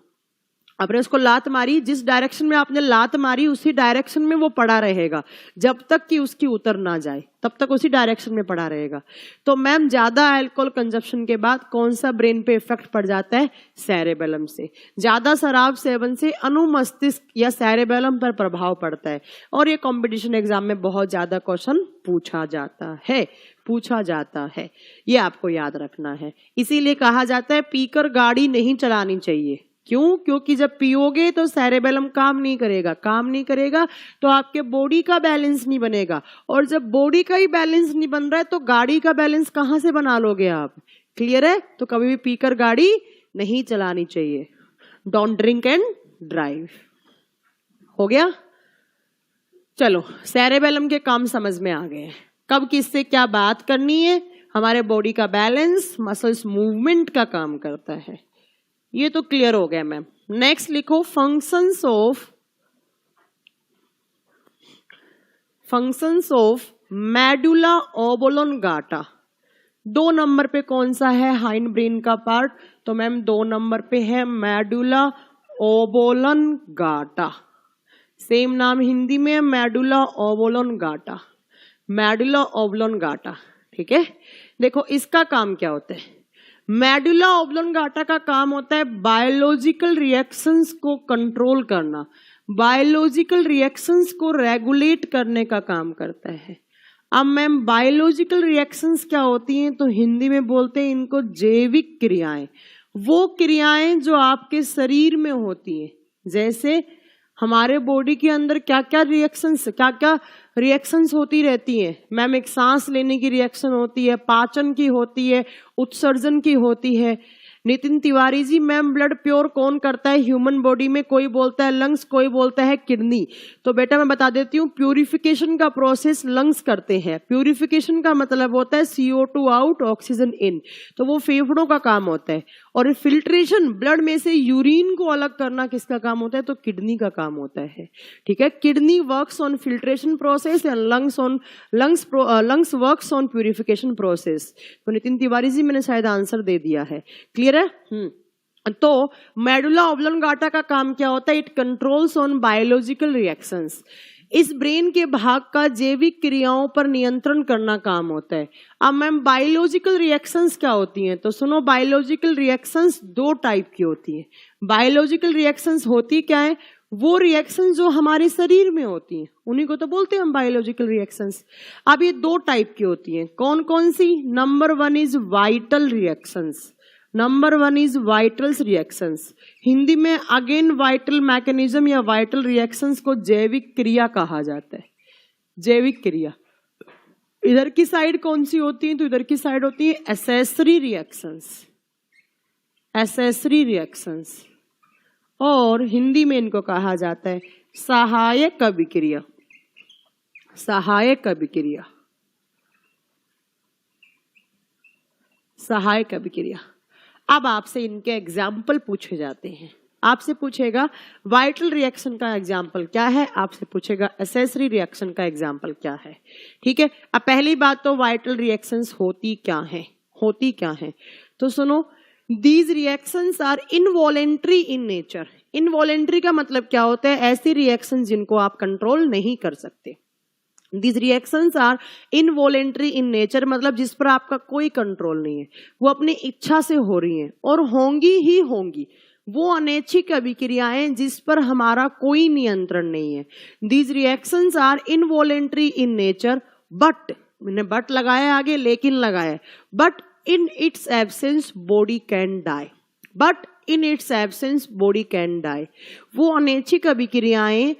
आपने उसको लात मारी, जिस डायरेक्शन में आपने लात मारी उसी डायरेक्शन में वो पड़ा रहेगा जब तक कि उसकी उतर ना जाए, तब तक उसी डायरेक्शन में पड़ा रहेगा। तो मैम, ज्यादा अल्कोहल कंजप्शन के बाद कौन सा ब्रेन पे इफेक्ट पड़ जाता है, सेरेबेलम से। ज्यादा शराब सेवन से अनुमस्तिष्क या सेरेबेलम पर प्रभाव पड़ता है, और ये कंपटीशन एग्जाम में बहुत ज्यादा क्वेश्चन पूछा जाता है। पूछा जाता है, ये आपको याद रखना है। इसीलिए कहा जाता है पीकर गाड़ी नहीं चलानी चाहिए। क्यों? क्योंकि जब पियोगे तो सेरेबेलम काम नहीं करेगा तो आपके बॉडी का बैलेंस नहीं बनेगा, और जब बॉडी का ही बैलेंस नहीं बन रहा है तो गाड़ी का बैलेंस कहां से बना लोगे आप? क्लियर है? तो कभी भी पीकर गाड़ी नहीं चलानी चाहिए। Don't drink and drive. हो गया? चलो, सेरेबेलम के काम समझ में आ गए। कब किससे क्या बात करनी है, हमारे बॉडी का बैलेंस, मसल्स मूवमेंट का काम करता है, ये तो क्लियर हो गया मैम। नेक्स्ट लिखो functions of medulla oblongata. 2 number पे कौन सा है हाइंड ब्रेन का पार्ट? तो मैम 2 नंबर पे है मेडुला ओब्लोंगाटा। सेम नाम हिंदी में मेडुला ओब्लोंगाटा, मेडुला ओब्लोंगाटा। ठीक है, देखो इसका काम क्या होता है। मेडुला ओब्लोंगाटा का काम होता है बायोलॉजिकल रिएक्शंस को कंट्रोल करना, बायोलॉजिकल रिएक्शंस को रेगुलेट करने का काम करता है। अब मैम बायोलॉजिकल रिएक्शंस क्या होती हैं? तो हिंदी में बोलते हैं इनको जैविक क्रियाएं। वो क्रियाएं जो आपके शरीर में होती हैं, जैसे हमारे बॉडी के अंदर क्या क्या रिएक्शंस होती रहती हैं मैम। एक सांस लेने की रिएक्शन होती है, पाचन की होती है, उत्सर्जन की होती है। Nitin Tiwari ji, ma'am blood pure कौन करता है ह्यूमन बॉडी में? कोई बोलता है लंग्स, कोई बोलता है किडनी। तो बेटा मैं बता देती हूँ, प्यूरिफिकेशन का प्रोसेस लंग्स करते हैं। प्यूरिफिकेशन का मतलब होता है CO2 आउट, ऑक्सीजन इन, तो वो फेफड़ों का काम होता है। और फिल्ट्रेशन, ब्लड में से यूरिन को अलग करना किसका काम होता है? तो किडनी का काम होता है। ठीक है, kidney works on filtration process and lungs works on purification process. तो नितिन तिवारी जी मैंने शायद आंसर दे दिया है, क्लियर है? तो मेडुला ओब्लोंगाटा का काम क्या होता है? It controls on biological reactions. इस ब्रेन के भाग का जैविक क्रियाओं पर नियंत्रण करना काम होता है। अब मैम बायोलॉजिकल रिएक्शंस क्या होती हैं? तो सुनो, बायोलॉजिकल रिएक्शंस 2 टाइप की होती हैं। बायोलॉजिकल रिएक्शंस होती क्या है? वो रिएक्शंस जो हमारे शरीर में होती हैं, उन्हीं को तो बोलते हैं हम बायोलॉजिकल रिएक्शंस। अब ये 2 टाइप की होती हैं। कौन कौन सी? Number 1 is vital reactions. Number 1 is vitals reactions. Hindi में अगेन वाइटल मैकेनिज्म या वाइटल रिएक्शंस को जैविक क्रिया कहा जाता है। जैविक क्रिया इधर की साइड कौन सी होती है? तो इधर की साइड होती है एसेसरी रिएक्शंस, एसेसरी रिएक्शंस। और हिंदी में इनको कहा जाता है सहायक अभिक्रिया, सहायक अभिक्रिया, सहायक अभिक्रिया। अब आपसे इनके एग्जाम्पल पूछे जाते हैं। आपसे पूछेगा वाइटल रिएक्शन का एग्जाम्पल क्या है, आपसे पूछेगा एसेसरी रिएक्शन का एग्जाम्पल क्या है। ठीक है, अब पहली बात तो वाइटल रिएक्शंस होती क्या है, होती क्या है? तो सुनो, these reactions are involuntary in nature. Involuntary का मतलब क्या होता है? ऐसी रिएक्शन जिनको आप कंट्रोल नहीं कर सकते। These reactions are involuntary in nature, मतलब जिस पर आपका कोई कंट्रोल नहीं है, वो अपनी इच्छा से हो रही हैं और होंगी ही होंगी। वो अनैच्छिक अभिक्रियाएं जिस पर हमारा कोई नियंत्रण नहीं है। These reactions are involuntary in nature, but मैंने बट लगाया आगे, लेकिन लगाया, but in its absence body can die, but in its absence body can die। वो अनैच्छिक अभिक्रियाएं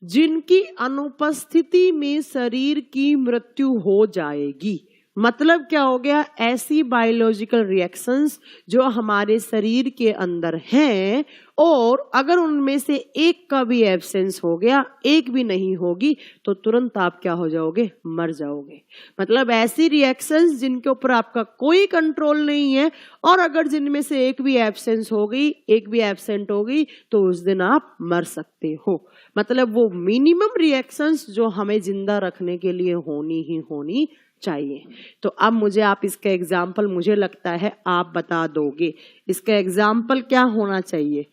जिनकी अनुपस्थिति में शरीर की मृत्यु हो जाएगी। मतलब क्या हो गया? ऐसी बायोलॉजिकल रिएक्शंस जो हमारे शरीर के अंदर हैं, और अगर उनमें से एक का भी एब्सेंस हो गया, एक भी नहीं होगी, तो तुरंत आप क्या हो जाओगे? मर जाओगे। मतलब ऐसी रिएक्शंस जिनके ऊपर आपका कोई कंट्रोल नहीं है, और अगर जिनमें से एक भी एब्सेंस हो गई, एक भी एब्सेंट हो गई, तो उस दिन आप मर सकते हो। मतलब वो मिनिमम रिएक्शंस जो हमें जिंदा रखने के लिए होनी ही होनी चाहिए। तो अब मुझे आप इसका एग्जाम्पल, मुझे लगता है आप बता दोगे इसका एग्जाम्पल क्या होना चाहिए।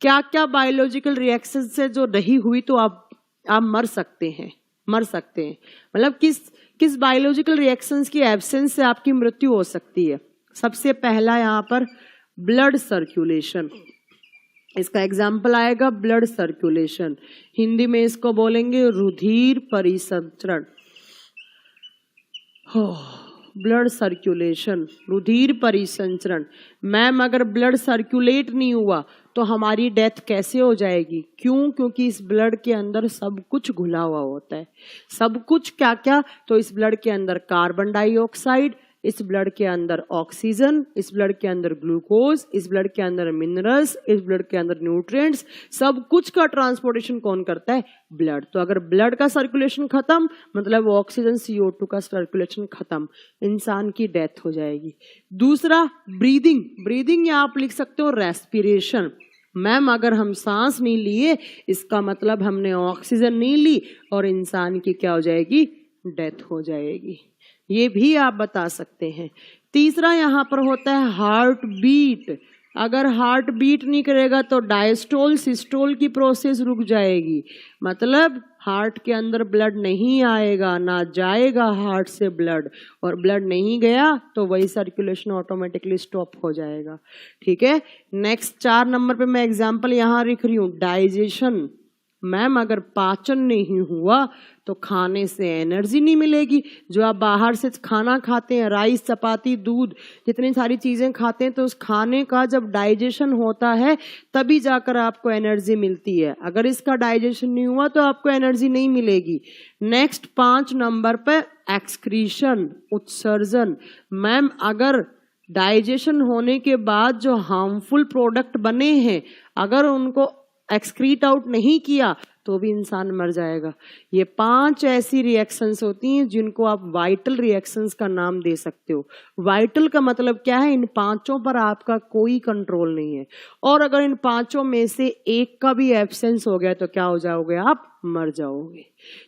क्या क्या बायोलॉजिकल रिएक्शन से जो नहीं हुई तो आप मर सकते हैं, मर सकते हैं। मतलब किस बायोलॉजिकल रिएक्शंस की एब्सेंस से आपकी मृत्यु हो सकती है। सबसे पहला यहाँ पर ब्लड सर्कुलेशन, इसका एग्जाम्पल आएगा ब्लड सर्कुलेशन। हिंदी में इसको बोलेंगे रुधिर परिसंचरण। ब्लड सर्कुलेशन, रुधिर परिसंचरण। मैम अगर ब्लड सर्कुलेट नहीं हुआ तो हमारी डेथ कैसे हो जाएगी? क्यों? क्योंकि इस ब्लड के अंदर सब कुछ घुला हुआ होता है। सब कुछ क्या क्या? तो इस ब्लड के अंदर कार्बन डाइऑक्साइड, इस ब्लड के अंदर ऑक्सीजन, इस ब्लड के अंदर ग्लूकोज, इस ब्लड के अंदर मिनरल्स, इस ब्लड के अंदर न्यूट्रिएंट्स, सब कुछ का ट्रांसपोर्टेशन कौन करता है? ब्लड। तो अगर ब्लड का सर्कुलेशन खत्म मतलब ऑक्सीजन CO2 का सर्कुलेशन खत्म, इंसान की डेथ हो जाएगी। दूसरा ब्रीदिंग, ब्रीदिंग या आप लिख सकते हो रेस्पिरेशन। मैम अगर हम सांस नहीं लिए इसका मतलब हमने ऑक्सीजन नहीं ली और इंसान की क्या हो जाएगी? डेथ हो जाएगी। ये भी आप बता सकते हैं। तीसरा यहाँ पर होता है हार्ट बीट। अगर हार्ट बीट नहीं करेगा तो डायस्टोल सिस्टोल की प्रोसेस रुक जाएगी, मतलब हार्ट के अंदर ब्लड नहीं आएगा, ना जाएगा हार्ट से ब्लड, और ब्लड नहीं गया तो वही सर्कुलेशन ऑटोमेटिकली स्टॉप हो जाएगा। ठीक है, नेक्स्ट 4 नंबर पे मैं एग्जांपल यहाँ लिख रही हूँ, डाइजेशन। मैम अगर पाचन नहीं हुआ तो खाने से एनर्जी नहीं मिलेगी। जो आप बाहर से खाना खाते हैं, राइस, चपाती, दूध, जितनी सारी चीजें खाते हैं, तो उस खाने का जब डाइजेशन होता है तभी जाकर आपको एनर्जी मिलती है। अगर इसका डाइजेशन नहीं हुआ तो आपको एनर्जी नहीं मिलेगी। नेक्स्ट 5 नंबर पे एक्सक्रीशन, उत्सर्जन। मैम अगर डाइजेशन होने के बाद जो हार्मफुल प्रोडक्ट बने हैं अगर उनको एक्सक्रीट आउट नहीं किया तो भी इंसान मर जाएगा। ये 5 ऐसी रिएक्शंस होती हैं जिनको आप वाइटल रिएक्शंस का नाम दे सकते हो। वाइटल का मतलब क्या है? इन 5 पर आपका कोई कंट्रोल नहीं है, और अगर इन 5 में से एक का भी एब्सेंस हो गया तो क्या हो जाओगे? आप मर जाओगे।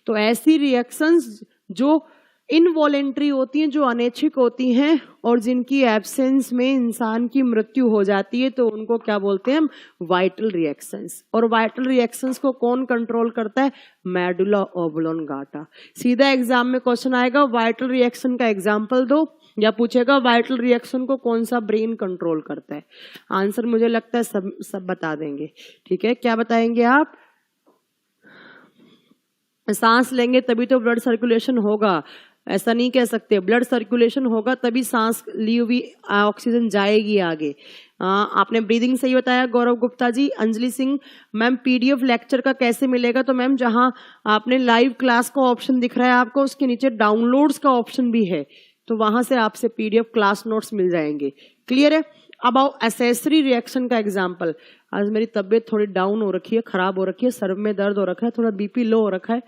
तो ऐसी रिएक्शंस जो इनवॉलेंट्री होती हैं, जो अनैच्छिक होती हैं और जिनकी एब्सेंस में इंसान की मृत्यु हो जाती है, तो उनको क्या बोलते हैं हम? Vital reactions. और वाइटल रिएक्शंस को कौन कंट्रोल करता है? Medulla oblongata. सीधा एग्जाम में क्वेश्चन आएगा वाइटल रिएक्शन का एग्जाम्पल दो, या पूछेगा वाइटल रिएक्शन को कौन सा ब्रेन कंट्रोल करता है। आंसर मुझे लगता है सब बता देंगे। ठीक है, क्या बताएंगे आप? सांस लेंगे तभी तो ब्लड सर्कुलेशन होगा, ऐसा नहीं कह सकते। ब्लड सर्कुलेशन होगा तभी सांस ली हुई ऑक्सीजन जाएगी आगे। आपने ब्रीदिंग सही बताया Gaurav Gupta ji. Anjali Singh ma'am PDF lecture का कैसे मिलेगा? तो मैम जहां आपने लाइव क्लास का ऑप्शन दिख रहा है आपको, उसके नीचे डाउनलोड्स का ऑप्शन भी है, तो वहां से आपसे PDF क्लास नोट्स मिल जाएंगे। क्लियर है? अब एसेसरी रिएक्शन का एग्जाम्पल। आज मेरी तबीयत थोड़ी डाउन हो रखी है, खराब हो रखी है, सर में दर्द हो रखा है, थोड़ा BP लो हो रखा है,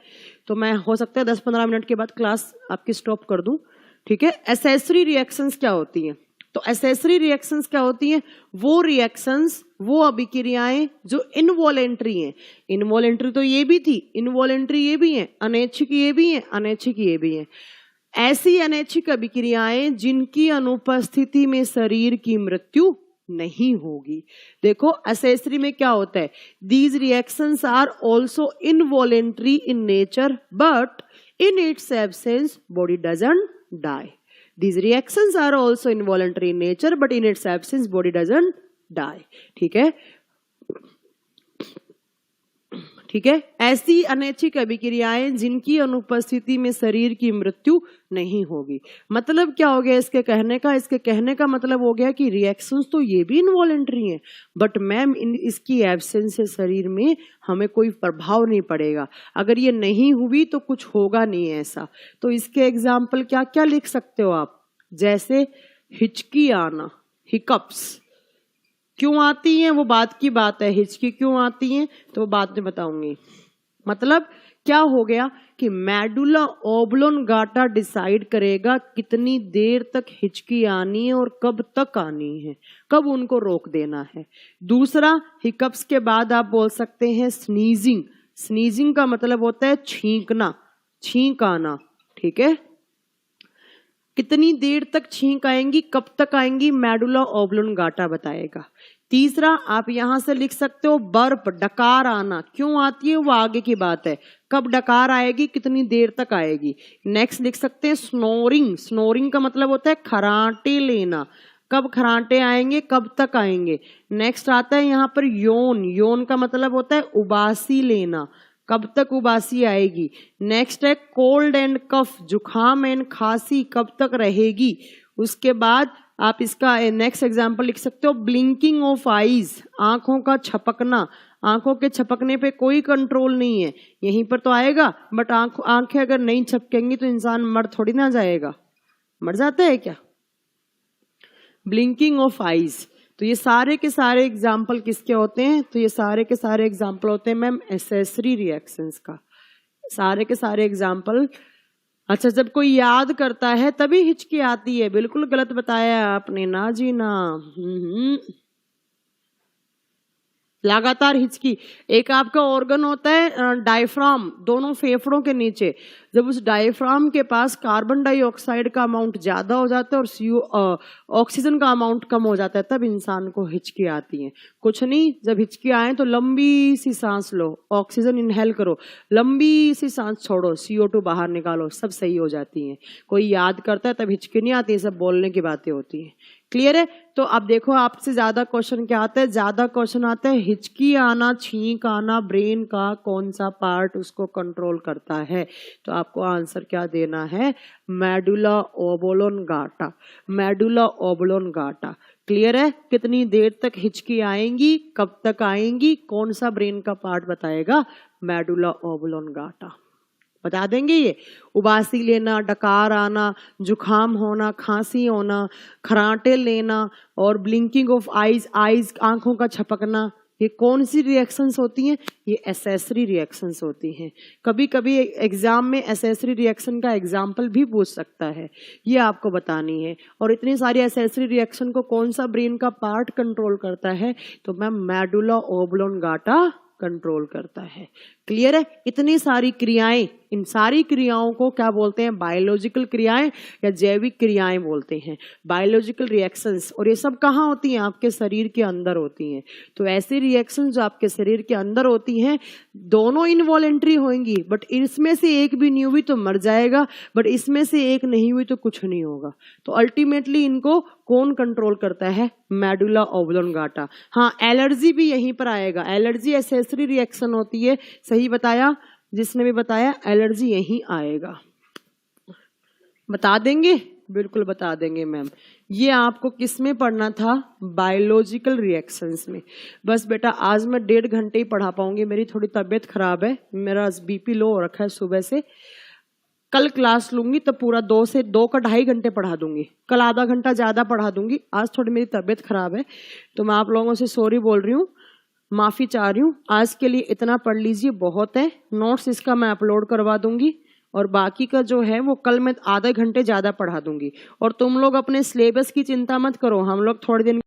तो मैं हो सकता है 10-15 मिनट के बाद क्लास आपकी स्टॉप कर दूं। ठीक है, एसेसरी रिएक्शंस क्या होती हैं? तो एसेसरी रिएक्शंस क्या होती हैं? वो रिएक्शंस, वो अभिक्रियाएं जो इनवॉलेंट्री हैं। इनवॉलेंट्री तो ये भी थी, इनवॉलेंट्री ये भी है, अनैच्छिक ये भी है, अनैच्छिक ये भी है। ऐसी अनैच्छिक अभिक्रियाएं जिनकी अनुपस्थिति में शरीर की मृत्यु नहीं होगी। देखो एसेसरी में क्या होता है? These reactions are also involuntary in nature but in its absence body doesn't die. These reactions are also involuntary in nature but in its absence body doesn't die. ठीक है, ठीक है, ऐसी अनैच्छिक अभिक्रियाएं जिनकी अनुपस्थिति में शरीर की मृत्यु नहीं होगी। मतलब क्या हो गया इसके कहने का? इसके कहने का मतलब हो गया कि रिएक्शंस तो ये भी इनवॉलेंट्री हैं, बट मैम इसकी एब्सेंस से शरीर में हमें कोई प्रभाव नहीं पड़ेगा। अगर ये नहीं हुई तो कुछ होगा नहीं ऐसा। तो इसके एग्जाम्पल क्या क्या लिख सकते हो आप? जैसे हिचकी आना, हिकअप्स क्यों आती हैं वो बात की बात है, हिचकी क्यों आती हैं तो वो बाद में बताऊंगी। मतलब क्या हो गया कि मेडुला ओब्लोंगाटा डिसाइड करेगा कितनी देर तक हिचकी आनी है और कब तक आनी है, कब उनको रोक देना है। दूसरा, हिकअप्स के बाद आप बोल सकते हैं स्नीजिंग। स्नीजिंग का मतलब होता है छींकना, छींक आना। ठीक है, कितनी देर तक छींक आएंगी, कब तक आएंगी, मेडुला ओब्लोंगाटा बताएगा। तीसरा, आप यहां से लिख सकते हो बर्प, डकार आना। क्यों आती है वो आगे की बात है, कब डकार आएगी, कितनी देर तक आएगी। नेक्स्ट लिख सकते हैं स्नोरिंग। स्नोरिंग का मतलब होता है खराटे लेना, कब खराटे आएंगे, कब तक आएंगे। नेक्स्ट आता है यहाँ पर यौन। यौन का मतलब होता है उबासी लेना, कब तक उबासी आएगी। नेक्स्ट है कोल्ड एंड कफ, जुखाम एंड खांसी कब तक रहेगी। उसके बाद आप इसका नेक्स्ट एग्जांपल लिख सकते हो, ब्लिंकिंग ऑफ आईज, आंखों का छपकना। आंखों के छपकने पे कोई कंट्रोल नहीं है, यहीं पर तो आएगा, बट आंखें अगर नहीं छपकेंगी तो इंसान मर थोड़ी ना जाएगा, मर जाता है क्या। ब्लिंकिंग ऑफ आईज, तो ये सारे के सारे एग्जाम्पल किसके होते हैं, तो ये सारे के सारे एग्जाम्पल होते हैं मैम एसेसरी रिएक्शंस का, सारे के सारे एग्जाम्पल। अच्छा, जब कोई याद करता है तभी हिचकी आती है, बिल्कुल गलत बताया आपने ना जी ना। लगातार हिचकी। एक आपका ऑर्गन होता है डायफ्राम, दोनों फेफड़ों के नीचे, जब उस डायफ्राम के पास कार्बन डाइऑक्साइड का अमाउंट ज्यादा हो जाता है और ऑक्सीजन का अमाउंट कम हो जाता है, तब इंसान को हिचकी आती है। कुछ नहीं, जब हिचकी आए तो लंबी सी सांस लो, ऑक्सीजन इनहेल करो, लंबी सी सांस छोड़ो, CO2 बाहर निकालो, सब सही हो जाती है। कोई याद करता है तब हिचकी नहीं आती, सब बोलने की बातें होती है। क्लियर है। तो अब देखो आपसे ज्यादा क्वेश्चन क्या आता है, ज्यादा क्वेश्चन आता है हिचकी आना, छींक आना, ब्रेन का कौन सा पार्ट उसको कंट्रोल करता है। तो आपको आंसर क्या देना है, medulla oblongata, medulla oblongata. Clear है। कितनी देर तक हिचकी आएंगी, कब तक आएंगी, कौन सा ब्रेन का पार्ट बताएगा, मेडुला ओब्लोंगाटा। बता देंगे ये। उबासी लेना, डकार आना, जुखाम होना, खांसी होना, खराटे लेना और ब्लिंकिंग ऑफ आईज, आईज आंखों का छपकना, ये कौन सी रिएक्शंस होती हैं, ये एसेसरी रिएक्शंस होती हैं। कभी कभी एग्जाम में एसेसरी रिएक्शन का एग्जाम्पल भी पूछ सकता है, ये आपको बतानी है। और इतनी सारी एसेसरी रिएक्शन को कौन सा ब्रेन का पार्ट कंट्रोल करता है, तो मैम मेडुला ओब्लोंगाटा कंट्रोल करता है। क्लियर है। इतनी सारी क्रियाएं, इन सारी क्रियाओं को क्या बोलते हैं, बायोलॉजिकल क्रियाएं या जैविक क्रियाएं बोलते हैं, बायोलॉजिकल रिएक्शंस। और ये सब कहाँ होती हैं, आपके शरीर के अंदर होती हैं। तो ऐसी रिएक्शंस जो आपके शरीर के अंदर होती हैं, दोनों इनवॉलेंट्री होंगी, बट इसमें से एक भी नहीं हुई तो मर जाएगा, बट इसमें से एक नहीं हुई तो कुछ नहीं होगा। तो अल्टीमेटली इनको कौन कंट्रोल करता है, मेडुला ओब्लोंगाटा। हाँ, एलर्जी भी यहीं पर आएगा, एलर्जी एसेसरी रिएक्शन होती है, सही बताया जिसने भी बताया, एलर्जी यहीं आएगा। बता देंगे, बिल्कुल बता देंगे मैम। ये आपको किस में पढ़ना था, बायोलॉजिकल रिएक्शंस में। बस बेटा आज मैं 1.5 घंटे ही पढ़ा पाऊंगी, मेरी थोड़ी तबीयत खराब है, मेरा BP लो हो रखा है सुबह से। कल क्लास लूंगी तो पूरा 2 से 2 का 2.5 घंटे पढ़ा दूंगी, कल आधा घंटा ज्यादा पढ़ा दूंगी। आज थोड़ी मेरी तबीयत खराब है तो मैं आप लोगों से सॉरी बोल रही हूँ, माफी चाह रही हूँ। आज के लिए इतना पढ़ लीजिए, बहुत है। नोट्स इसका मैं अपलोड करवा दूंगी और बाकी का जो है वो कल मैं आधे घंटे ज्यादा पढ़ा दूंगी। और तुम लोग अपने सिलेबस की चिंता मत करो, हम लोग थोड़े दिन